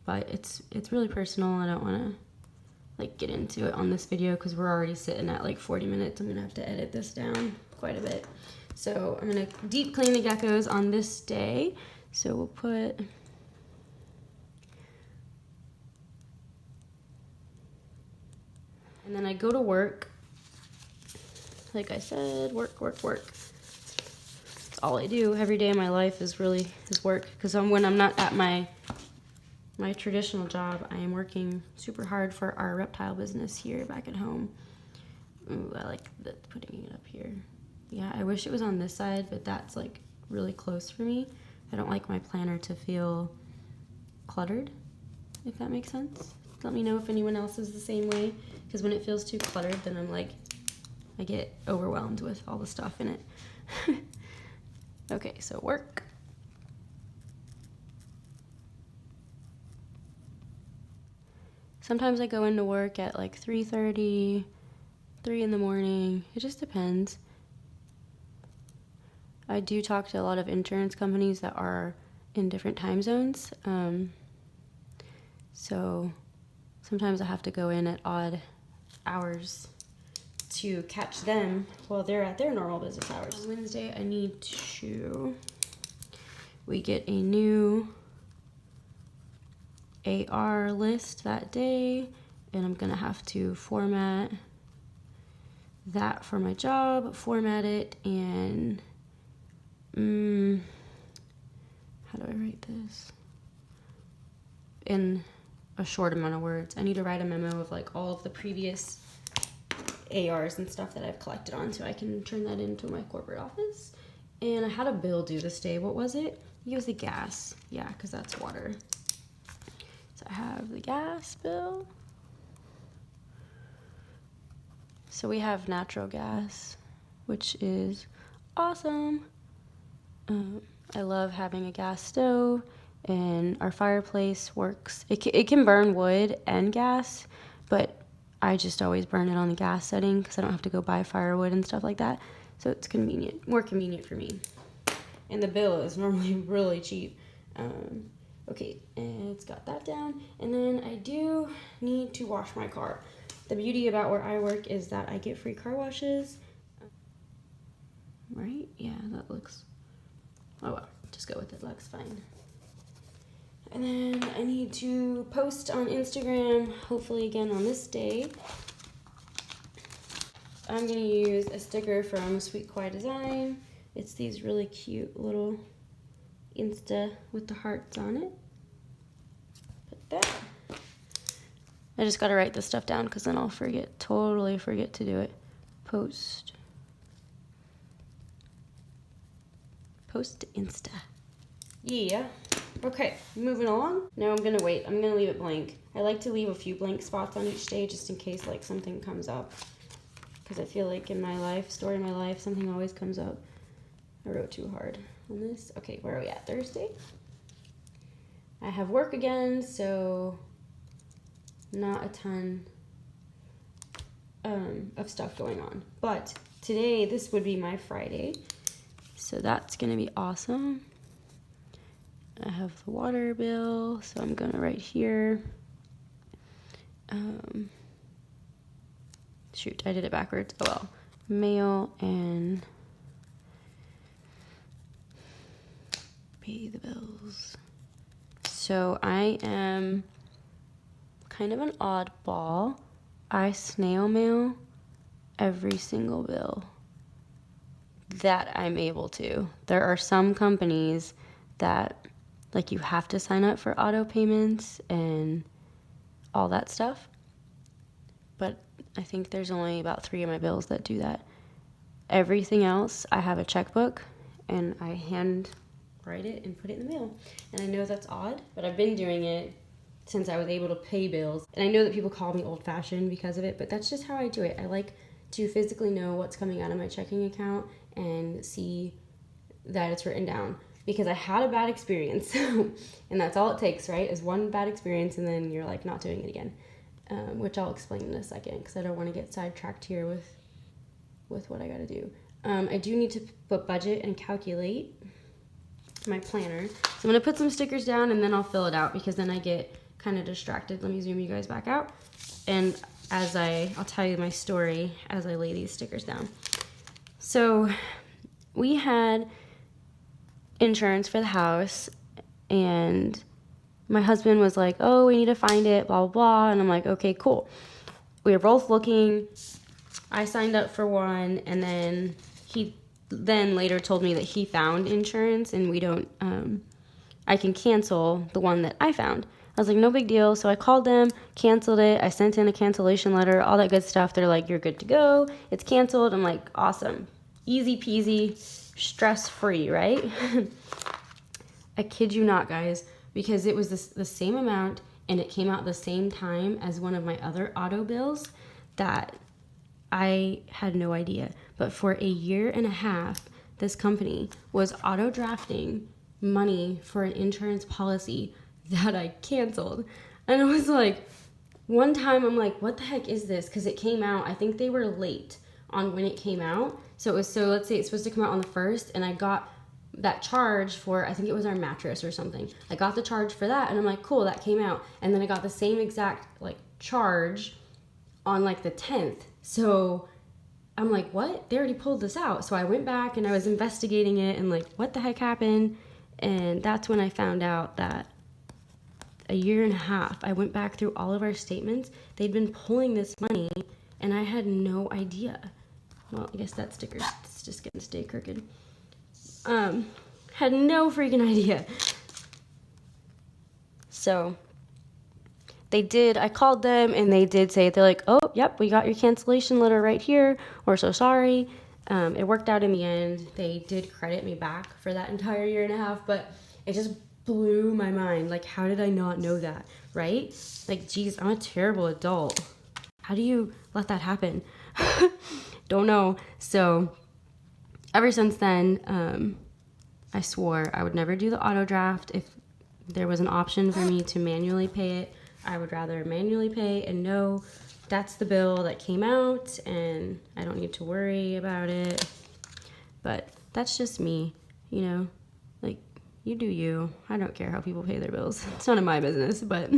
But it's really personal. I don't want to like get into it on this video because we're already sitting at like 40 minutes. I'm gonna have to edit this down quite a bit. So I'm gonna deep clean the geckos on this day. So we'll put and then I go to work. Like I said, work. That's all I do every day of my life is work. Because when I'm not at my traditional job, I am working super hard for our reptile business here back at home. Ooh, I like putting it up here. Yeah, I wish it was on this side, but that's like really close for me. I don't like my planner to feel cluttered, if that makes sense. Let me know if anyone else is the same way, because when it feels too cluttered, then I'm like, I get overwhelmed with all the stuff in it. Okay, so work. Sometimes I go into work at like 3:30, 3 in the morning. It just depends. I do talk to a lot of insurance companies that are in different time zones. So sometimes I have to go in at odd hours to catch them while they're at their normal business hours. On Wednesday, we get a new AR list that day, and I'm gonna have to format that for my job, format it, and how do I write this? In a short amount of words. I need to write a memo of like all of the previous ARs and stuff that I've collected on, so I can turn that into my corporate office. And I had a bill due this day. What was it? It was the gas. Yeah, because that's water. So I have the gas bill. So we have natural gas, which is awesome. I love having a gas stove, and our fireplace works. It can burn wood and gas, but I just always burn it on the gas setting because I don't have to go buy firewood and stuff like that. So it's convenient, more convenient for me. And the bill is normally really cheap. Okay, and it's got that down. And then I do need to wash my car. The beauty about where I work is that I get free car washes. Right? Yeah, that looks, oh well, just go with it, looks fine. And then I need to post on Instagram, hopefully again on this day. I'm gonna use a sticker from Sweet Quiet Design. It's these really cute little Insta with the hearts on it. Put that. I just gotta write this stuff down because then I'll totally forget to do it. Post to Insta. Yeah. Okay, moving along. Now I'm gonna wait. I'm gonna leave it blank. I like to leave a few blank spots on each day just in case like something comes up. Because I feel like in my life, story of my life, something always comes up. I wrote too hard on this. Okay, where are we at? Thursday? I have work again, so not a ton of stuff going on. But today, this would be my Friday. So that's gonna be awesome. I have the water bill, so I'm gonna write here. Shoot, I did it backwards. Oh well. Mail and pay the bills. So I am kind of an oddball. I snail mail every single bill that I'm able to. There are some companies that like you have to sign up for auto payments and all that stuff. But I think there's only about 3 of my bills that do that. Everything else, I have a checkbook and I hand write it and put it in the mail. And I know that's odd, but I've been doing it since I was able to pay bills. And I know that people call me old-fashioned because of it, but that's just how I do it. I like to physically know what's coming out of my checking account and see that it's written down. Because I had a bad experience, and that's all it takes, right? Is one bad experience, and then you're like not doing it again, which I'll explain in a second because I don't want to get sidetracked here with what I got to do. I do need to put budget and calculate my planner. So I'm gonna put some stickers down, and then I'll fill it out because then I get kind of distracted. Let me zoom you guys back out, and I'll tell you my story as I lay these stickers down. So we had insurance for the house, and my husband was like, oh, we need to find it, blah, blah, blah. And I'm like, okay, cool. We were both looking. I signed up for one, and then he later told me that he found insurance, and we don't, I can cancel the one that I found. I was like, no big deal. So I called them, canceled it. I sent in a cancellation letter, all that good stuff. They're like, you're good to go. It's canceled. I'm like, awesome. Easy peasy, stress-free, right? I kid you not, guys, because it was the same amount, and it came out the same time as one of my other auto bills that I had no idea. But for a year and a half, this company was auto drafting money for an insurance policy that I canceled. And I was like, one time I'm like, what the heck is this? Because it came out, I think they were late on when it came out. So let's say it's supposed to come out on the 1st, and I got that charge for, I think it was our mattress or something. I got the charge for that, and I'm like, cool, that came out. And then I got the same exact like charge on like the 10th. So I'm like, what? They already pulled this out. So I went back and I was investigating it and like, what the heck happened? And that's when I found out that a year and a half, I went back through all of our statements. They'd been pulling this money and I had no idea. Well, I guess that sticker's it's just gonna stay crooked. Had no freaking idea. So I called them and they did say, they're like, oh, yep, we got your cancellation letter right here. We're so sorry. It worked out in the end. They did credit me back for that entire year and a half, but it just blew my mind. Like, how did I not know that, right? Like, geez, I'm a terrible adult. How do you let that happen? Don't know. So ever since then, I swore I would never do the auto draft. If there was an option for me to manually pay it, I would rather manually pay and know that's the bill that came out and I don't need to worry about it. But that's just me, you know, like, you do you. I don't care how people pay their bills. It's none of my business, but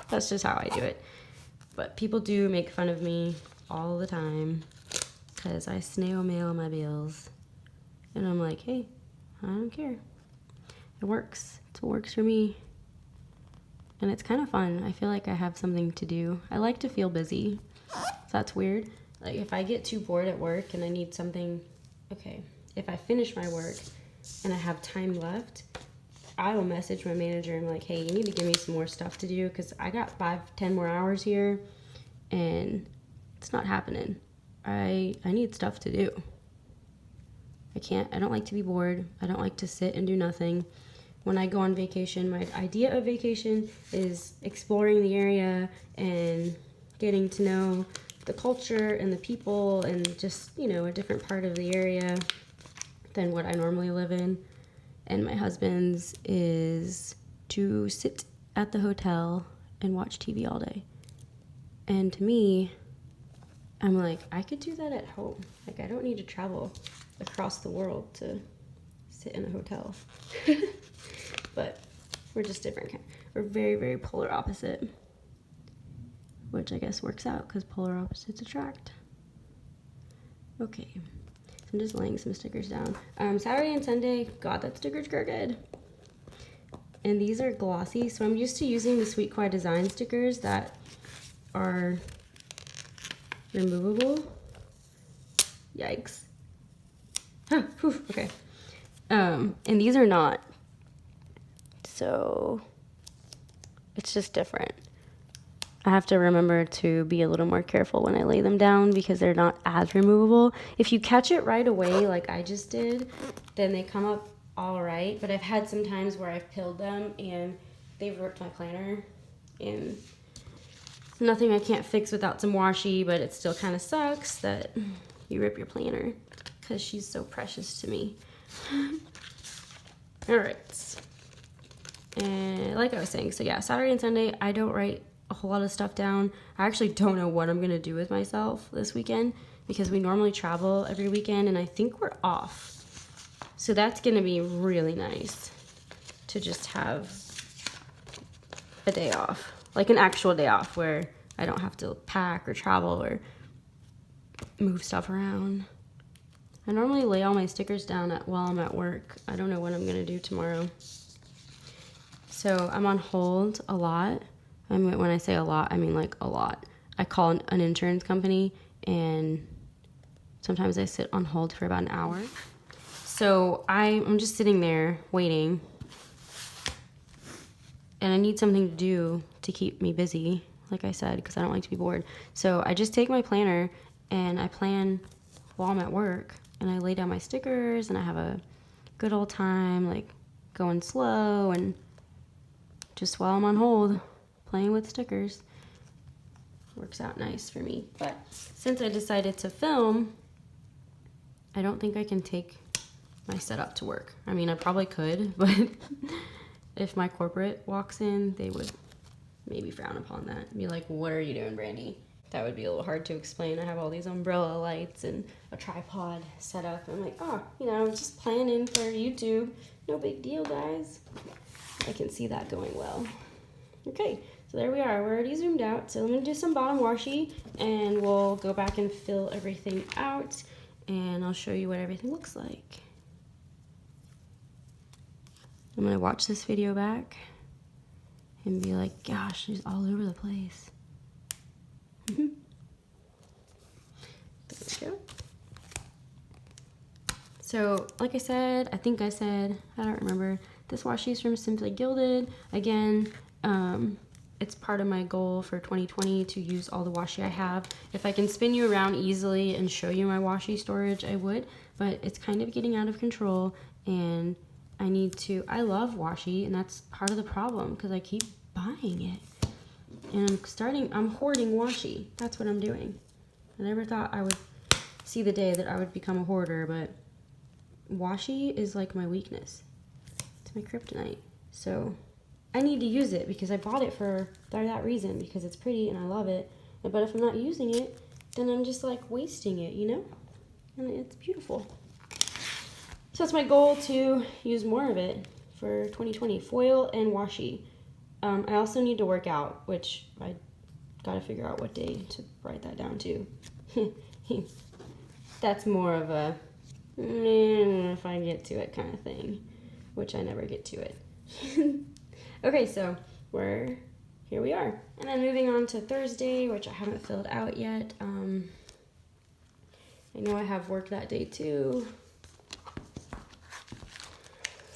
that's just how I do it. But people do make fun of me all the time because I snail mail my bills. And I'm like, hey, I don't care. It works. It works for me. And it's kind of fun. I feel like I have something to do. I like to feel busy. So that's weird. Like, if I get too bored at work and I need something, okay, if I finish my work and I have time left, I will message my manager and I'm like, hey, you need to give me some more stuff to do because I got 5-10 more hours here and it's not happening. I need stuff to do. I don't like to be bored. I don't like to sit and do nothing. When I go on vacation, my idea of vacation is exploring the area and getting to know the culture and the people and just, you know, a different part of the area than what I normally live in. And my husband's is to sit at the hotel and watch TV all day. And to me, I'm like, I could do that at home. Like, I don't need to travel across the world to sit in a hotel. But we're just different. We're very, very polar opposite, which I guess works out because polar opposites attract. Okay, so I'm just laying some stickers down. Saturday and Sunday, God, that sticker's crooked. And these are glossy, so I'm used to using the Sweet Quiet Design stickers that are removable. Yikes. Huh, whew, okay. And these are not. So it's just different. I have to remember to be a little more careful when I lay them down because they're not as removable. If you catch it right away like I just did, then they come up all right. But I've had some times where I've peeled them and they've ripped my planner. And it's nothing I can't fix without some washi, but it still kind of sucks that you rip your planner because she's so precious to me. All right. And like I was saying, so yeah, Saturday and Sunday, I don't write a whole lot of stuff down. I actually don't know what I'm going to do with myself this weekend because we normally travel every weekend and I think we're off. So that's going to be really nice to just have a day off, like an actual day off where I don't have to pack or travel or move stuff around. I normally lay all my stickers down while I'm at work. I don't know what I'm going to do tomorrow. So I'm on hold a lot. I mean, when I say a lot, I mean like a lot. I call an insurance company and sometimes I sit on hold for about an hour. So I'm just sitting there waiting and I need something to do to keep me busy, like I said, because I don't like to be bored. So I just take my planner and I plan while I'm at work and I lay down my stickers and I have a good old time, like going slow and just while I'm on hold, playing with stickers. Works out nice for me. But since I decided to film, I don't think I can take my setup to work. I mean, I probably could, but if my corporate walks in, they would maybe frown upon that. Be like, what are you doing, Brandy? That would be a little hard to explain. I have all these umbrella lights and a tripod set up. I'm like, oh, you know, just planning for YouTube. No big deal, guys. I can see that going well. Okay, so there we are. We're already zoomed out. So I'm going to do some bottom washi and we'll go back and fill everything out and I'll show you what everything looks like. I'm going to watch this video back and be like, gosh, she's all over the place. There we go. So, like I said, I don't remember. This washi is from Simply Gilded. Again, it's part of my goal for 2020 to use all the washi I have. If I can spin you around easily and show you my washi storage, I would, but it's kind of getting out of control, and I love washi, and that's part of the problem because I keep buying it. And I'm hoarding washi. That's what I'm doing. I never thought I would see the day that I would become a hoarder, but washi is like my weakness. It's my kryptonite. So I need to use it because I bought it for that reason, because it's pretty and I love it. But if I'm not using it, then I'm just like wasting it, you know? And it's beautiful. So that's my goal, to use more of it for 2020, foil and washi. I also need to work out, which I gotta figure out what day to write that down to. That's more of a if I get to it kind of thing, which I never get to it. Okay, so here we are. And then moving on to Thursday, which I haven't filled out yet. I know I have work that day too.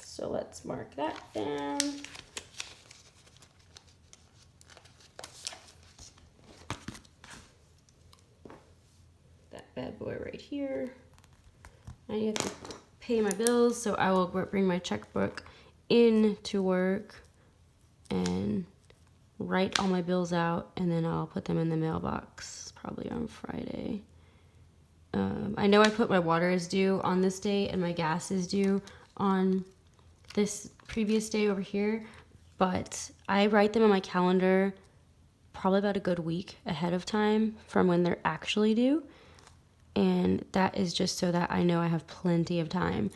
So let's mark that down. That bad boy right here. I have to pay my bills, so I will bring my checkbook in to work and write all my bills out, and then I'll put them in the mailbox probably on Friday. I know I put my water is due on this day and my gas is due on this previous day over here, but I write them on my calendar probably about a good week ahead of time from when they're actually due. And that is just so that I know I have plenty of time.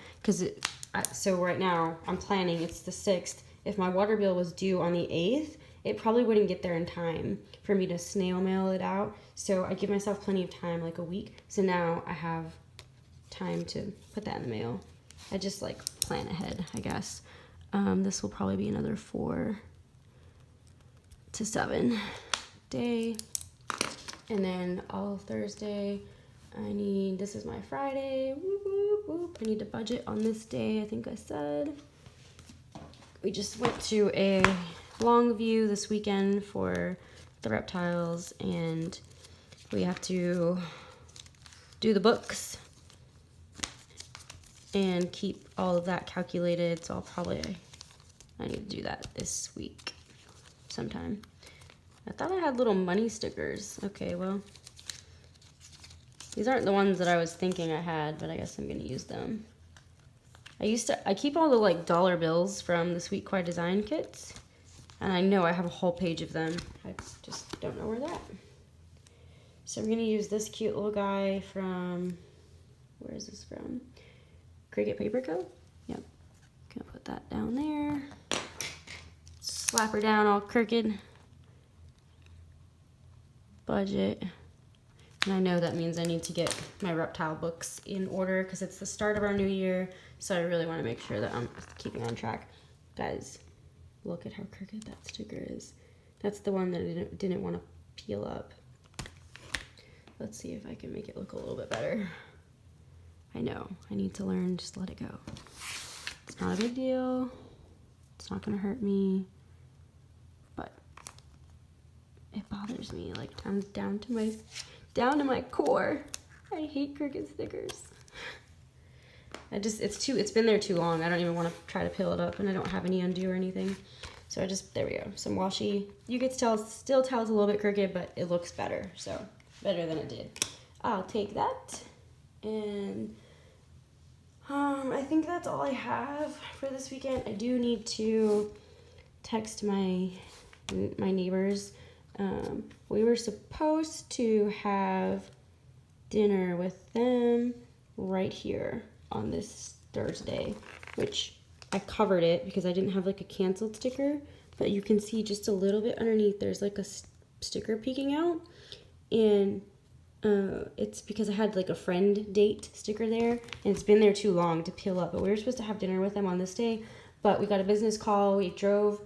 So right now I'm planning, it's the 6th. If my water bill was due on the 8th, it probably wouldn't get there in time for me to snail mail it out. So I give myself plenty of time, like a week. So now I have time to put that in the mail. I just like plan ahead, I guess. This will probably be another 4 to 7 day. And then all Thursday, this is my Friday. Whoop, whoop, whoop. I need to budget on this day, I think I said. We just went to a long view this weekend for the reptiles, and we have to do the books and keep all of that calculated. So I need to do that this week sometime. I thought I had little money stickers. Okay, well, these aren't the ones that I was thinking I had, but I guess I'm gonna use them. I keep all the like dollar bills from the Sweet Quai design kits, and I know I have a whole page of them. I just don't know where they're at. So I'm gonna use this cute little guy from, where is this from? Cricut Paper Co. Yep, gonna put that down there. Slap her down all crooked. Budget. And I know that means I need to get my reptile books in order because it's the start of our new year. So I really want to make sure that I'm keeping on track. Guys, look at how crooked that sticker is. That's the one that I didn't want to peel up. Let's see if I can make it look a little bit better. I know, I need to learn, just let it go. It's not a big deal. It's not gonna hurt me, but it bothers me. Like, I'm down to my core. I hate Cricut stickers. It's been there too long. I don't even want to try to peel it up, and I don't have any undo or anything. So there we go. Some washi. You can still tell it's a little bit crooked, but it looks better. So better than it did. I'll take that. And I think that's all I have for this weekend. I do need to text my neighbors. We were supposed to have dinner with them right here on this Thursday, which I covered it because I didn't have like a canceled sticker, but you can see just a little bit underneath there's like a sticker peeking out, and it's because I had like a friend date sticker there, and it's been there too long to peel up. But we were supposed to have dinner with them on this day, but we got a business call. We drove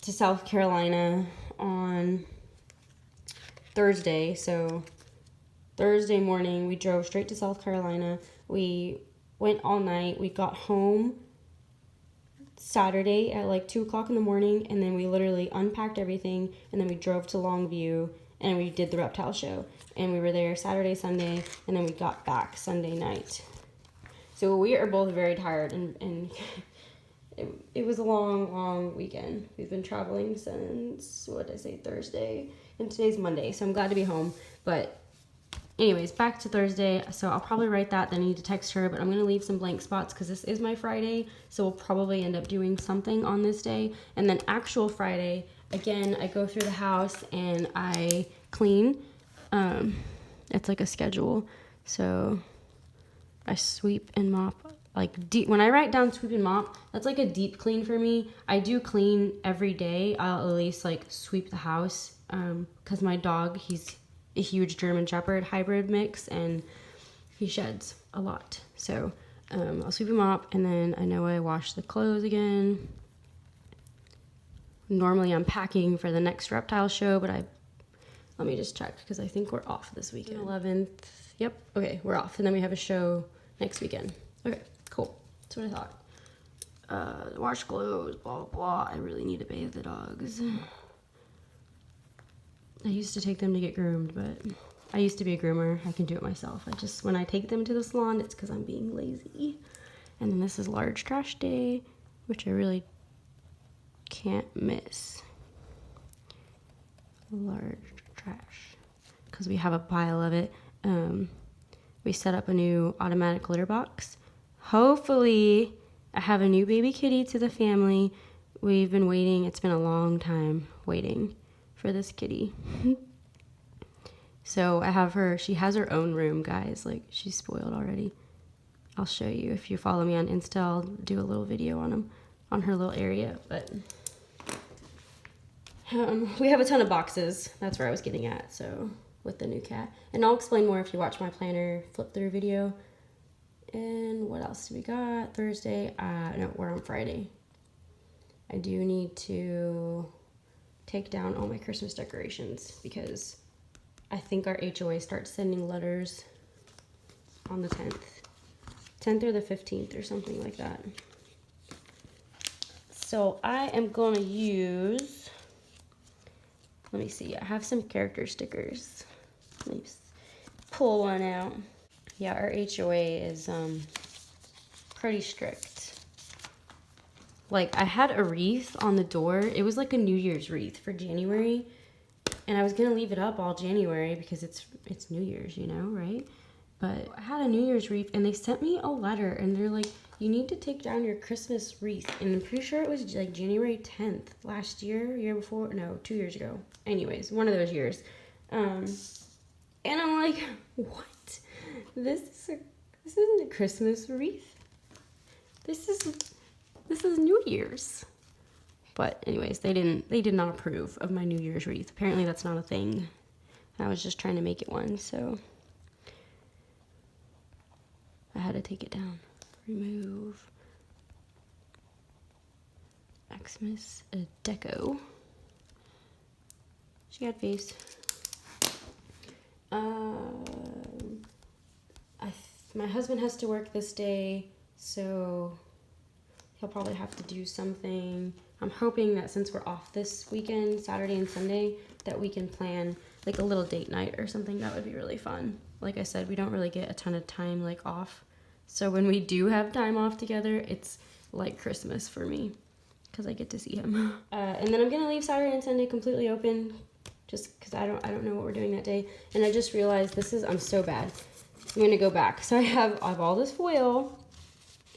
to South Carolina on Thursday, so Thursday morning we drove straight to South Carolina. We went all night. We got home Saturday at like 2 o'clock in the morning, and then we literally unpacked everything, and then we drove to Longview, and we did the reptile show, and we were there Saturday, Sunday, and then we got back Sunday night. So we are both very tired, and it was a long weekend. We've been traveling since, what did I say, Thursday, and today's Monday, so I'm glad to be home. But anyways, back to Thursday, so I'll probably write that, then I need to text her, but I'm going to leave some blank spots because this is my Friday, so we'll probably end up doing something on this day. And then actual Friday, again, I go through the house and I clean. It's like a schedule, so I sweep and mop, like deep. When I write down sweep and mop, that's like a deep clean for me. I do clean every day. I'll at least like sweep the house, because my dog, he's a huge German Shepherd hybrid mix, and he sheds a lot. So I'll sweep and mop, and then I know I wash the clothes again. Normally I'm packing for the next reptile show, but let me just check because I think we're off this weekend. 11th. Yep. Okay, we're off, and then we have a show next weekend. Okay, cool. That's what I thought. Wash clothes, blah, blah. I really need to bathe the dogs. I used to take them to get groomed, but I used to be a groomer. I can do it myself. When I take them to the salon, it's because I'm being lazy. And then this is large trash day, which I really can't miss. Large trash, because we have a pile of it. We set up a new automatic litter box. Hopefully I have a new baby kitty to the family. We've been waiting. It's been a long time waiting for this kitty. So I have her. She has her own room, guys. Like, she's spoiled already. I'll show you. If you follow me on Insta, I'll do a little video on her little area. But we have a ton of boxes. That's where I was getting at. So with the new cat, and I'll explain more if you watch my planner flip through video. And what else do we got? Thursday. No, we're on Friday. I do need to take down all my Christmas decorations because I think our HOA starts sending letters on the 10th or the 15th or something like that. So I am going to use, let me see, I have some character stickers. Let me pull one out. Yeah, our HOA is pretty strict. Like, I had a wreath on the door. It was like a New Year's wreath for January. And I was going to leave it up all January because it's New Year's, you know, right? But I had a New Year's wreath, and they sent me a letter, and they're like, you need to take down your Christmas wreath. And I'm pretty sure it was like January 10th last year before. No, 2 years ago. Anyways, one of those years. And I'm like, what? This isn't a Christmas wreath. This is New Year's. But anyways, they did not approve of my New Year's wreath. Apparently that's not a thing. I was just trying to make it one, so I had to take it down. Remove Xmas deco. She got face. My husband has to work this day, so he'll probably have to do something. I'm hoping that since we're off this weekend, Saturday and Sunday, that we can plan like a little date night or something. That would be really fun. Like I said, we don't really get a ton of time like off. So when we do have time off together, it's like Christmas for me because I get to see him. And then I'm going to leave Saturday and Sunday completely open just because I don't know what we're doing that day. And I just realized I'm so bad. I'm going to go back. So I have all this foil.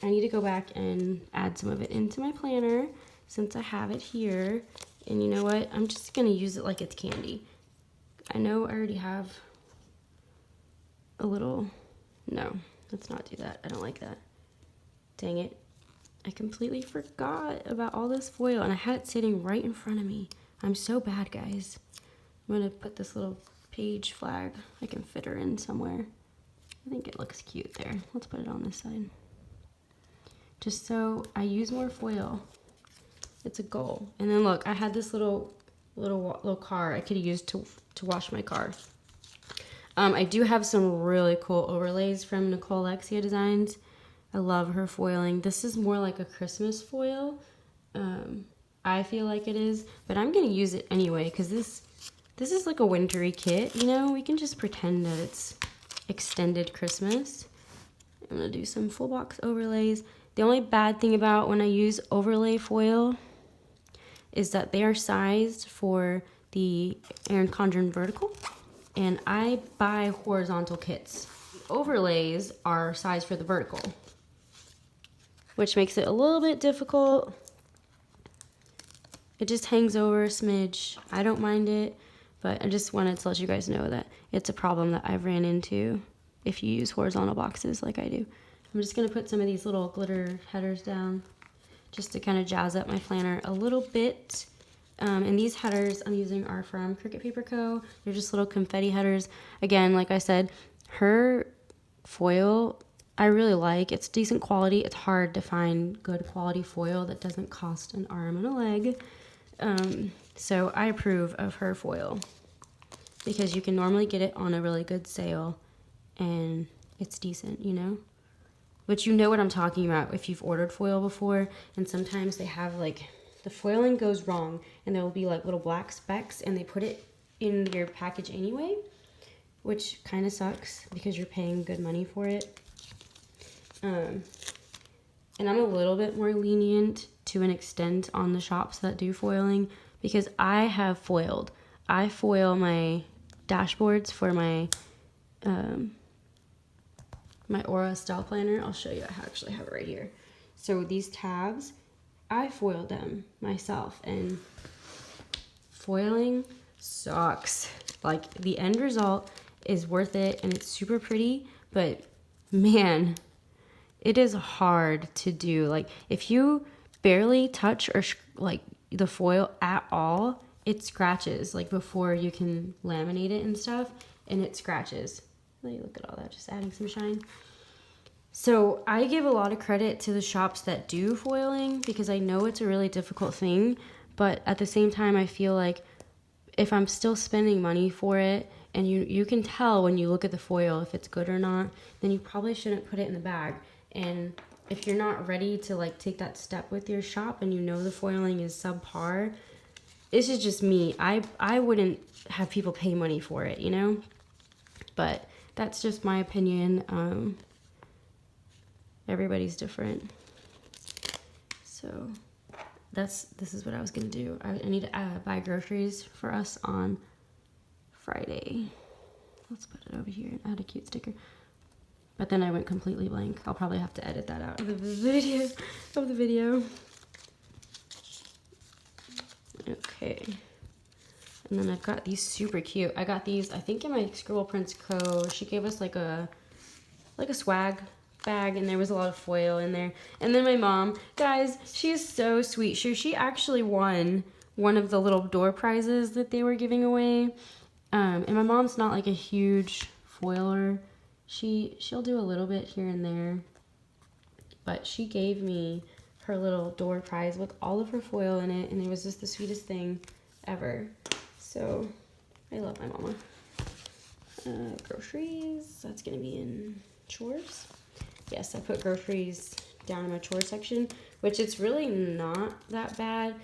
I need to go back and add some of it into my planner since I have it here. And you know what? I'm just going to use it like it's candy. I know I already have a little... No, let's not do that. I don't like that. Dang it. I completely forgot about all this foil, and I had it sitting right in front of me. I'm so bad, guys. I'm going to put this little page flag. I can fit her in somewhere. I think it looks cute there. Let's put it on this side. Just so I use more foil. It's a goal. And then look, I had this little car I could use to wash my car. I do have some really cool overlays from Nicole Alexia Designs. I love her foiling. This is more like a Christmas foil. I feel like it is, but I'm gonna use it anyway because this is like a wintry kit, you know? We can just pretend that it's extended Christmas. I'm gonna do some full box overlays. The only bad thing about when I use overlay foil is that they are sized for the Erin Condren vertical, and I buy horizontal kits. Overlays are sized for the vertical, which makes it a little bit difficult. It just hangs over a smidge. I don't mind it, but I just wanted to let you guys know that it's a problem that I've ran into if you use horizontal boxes like I do. I'm just gonna put some of these little glitter headers down just to kind of jazz up my planner a little bit. And these headers I'm using are from Cricut Paper Co. They're just little confetti headers. Again, like I said, her foil I really like. It's decent quality. It's hard to find good quality foil that doesn't cost an arm and a leg. So I approve of her foil because you can normally get it on a really good sale and it's decent, you know? But you know what I'm talking about if you've ordered foil before, and sometimes they have like, the foiling goes wrong and there will be like little black specks and they put it in your package anyway, which kind of sucks because you're paying good money for it. And I'm a little bit more lenient to an extent on the shops that do foiling because I have foiled. I foil my dashboards for my my Aura style planner. I'll show you. I actually have it right here. So these tabs, I foiled them myself, and foiling sucks. Like, the end result is worth it and it's super pretty, but man, it is hard to do. Like, if you barely touch or like the foil at all, it scratches like before you can laminate it and stuff, and it scratches. Look at all that, just adding some shine. So I give a lot of credit to the shops that do foiling because I know it's a really difficult thing, but at the same time I feel like if I'm still spending money for it, and you can tell when you look at the foil if it's good or not, then you probably shouldn't put it in the bag. And if you're not ready to like take that step with your shop and you know the foiling is subpar, this is just me. I wouldn't have people pay money for it, you know? But that's just my opinion. Everybody's different. So this is what I was gonna do. I need to buy groceries for us on Friday. Let's put it over here and add a cute sticker. But then I went completely blank. I'll probably have to edit that out of the video. Okay. And then I've got these super cute. I got these, I think, in my Scribble Prints Co. She gave us like a swag bag, and there was a lot of foil in there. And then my mom, guys, she is so sweet. She actually won one of the little door prizes that they were giving away. And my mom's not like a huge foiler. She'll do a little bit here and there, but she gave me her little door prize with all of her foil in it, and it was just the sweetest thing ever. So I love my mama. Groceries, that's gonna be in chores. Yes, I put groceries down in my chores section, which it's really not that bad.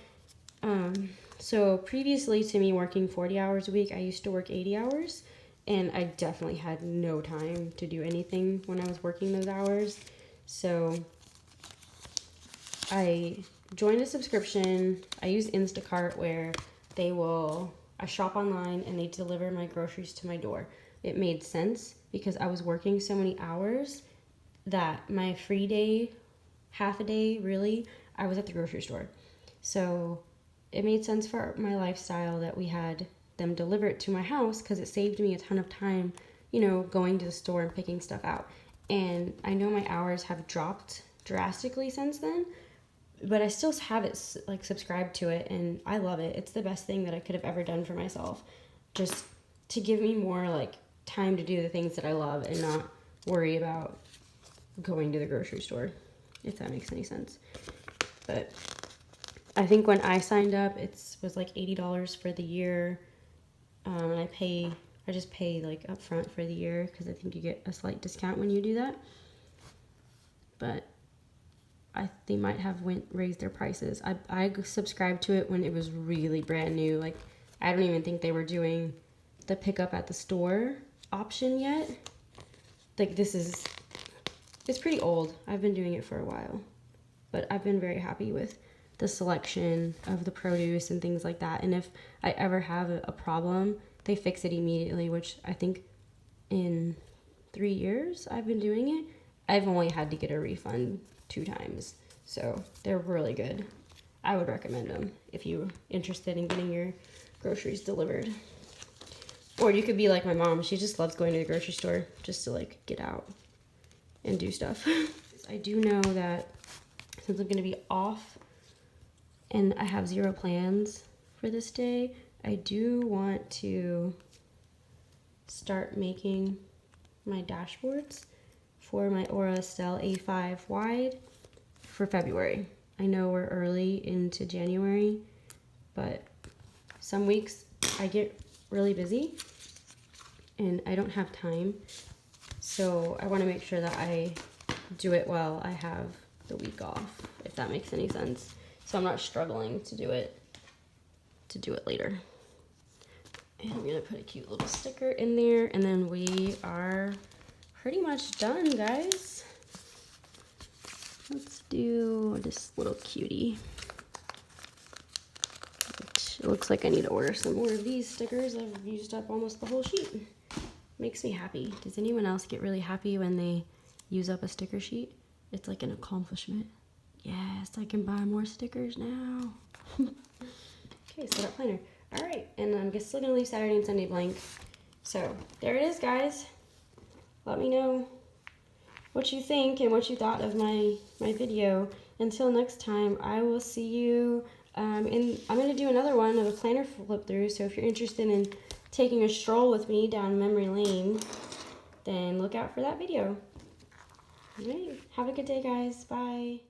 So previously to me working 40 hours a week, I used to work 80 hours, and I definitely had no time to do anything when I was working those hours. So I joined a subscription. I use Instacart, where I shop online and they deliver my groceries to my door. It made sense because I was working so many hours that my free day, half a day really, I was at the grocery store. So it made sense for my lifestyle that we had them deliver it to my house because it saved me a ton of time, you know, going to the store and picking stuff out. And I know my hours have dropped drastically since then, but I still have it like subscribed to it, and I love it. It's the best thing that I could have ever done for myself, just to give me more like time to do the things that I love and not worry about going to the grocery store, if that makes any sense. But I think when I signed up, it was like $80 for the year, and I just pay like upfront for the year because I think you get a slight discount when you do that. But they might have raised their prices. I subscribed to it when it was really brand new. Like, I don't even think they were doing the pickup at the store option yet. Like, it's pretty old. I've been doing it for a while, but I've been very happy with the selection of the produce and things like that. And if I ever have a problem, they fix it immediately, which I think in 3 years I've been doing it, I've only had to get a refund 2 times. So they're really good. I would recommend them if you're interested in getting your groceries delivered. Or you could be like my mom. She just loves going to the grocery store just to like get out and do stuff. I do know that since I'm going to be off and I have 0 plans for this day, I do want to start making my dashboards for my Aura Estelle A5 wide for February. I know we're early into January, but some weeks I get really busy and I don't have time. So I want to make sure that I do it while I have the week off, if that makes any sense. So I'm not struggling to do it later. And I'm gonna put a cute little sticker in there, and then we are pretty much done, guys. Let's do this little cutie. It looks like I need to order some more of these stickers. I've used up almost the whole sheet. Makes me happy. Does anyone else get really happy when they use up a sticker sheet? It's like an accomplishment. Yes, I can buy more stickers now. Okay, so that planner. All right, and I'm still gonna leave Saturday and Sunday blank. So there it is, guys. Let me know what you think and what you thought of my video. Until next time, I will see you. And I'm gonna do another one of a planner flip through. So if you're interested in taking a stroll with me down memory lane, then look out for that video. All right, have a good day, guys. Bye.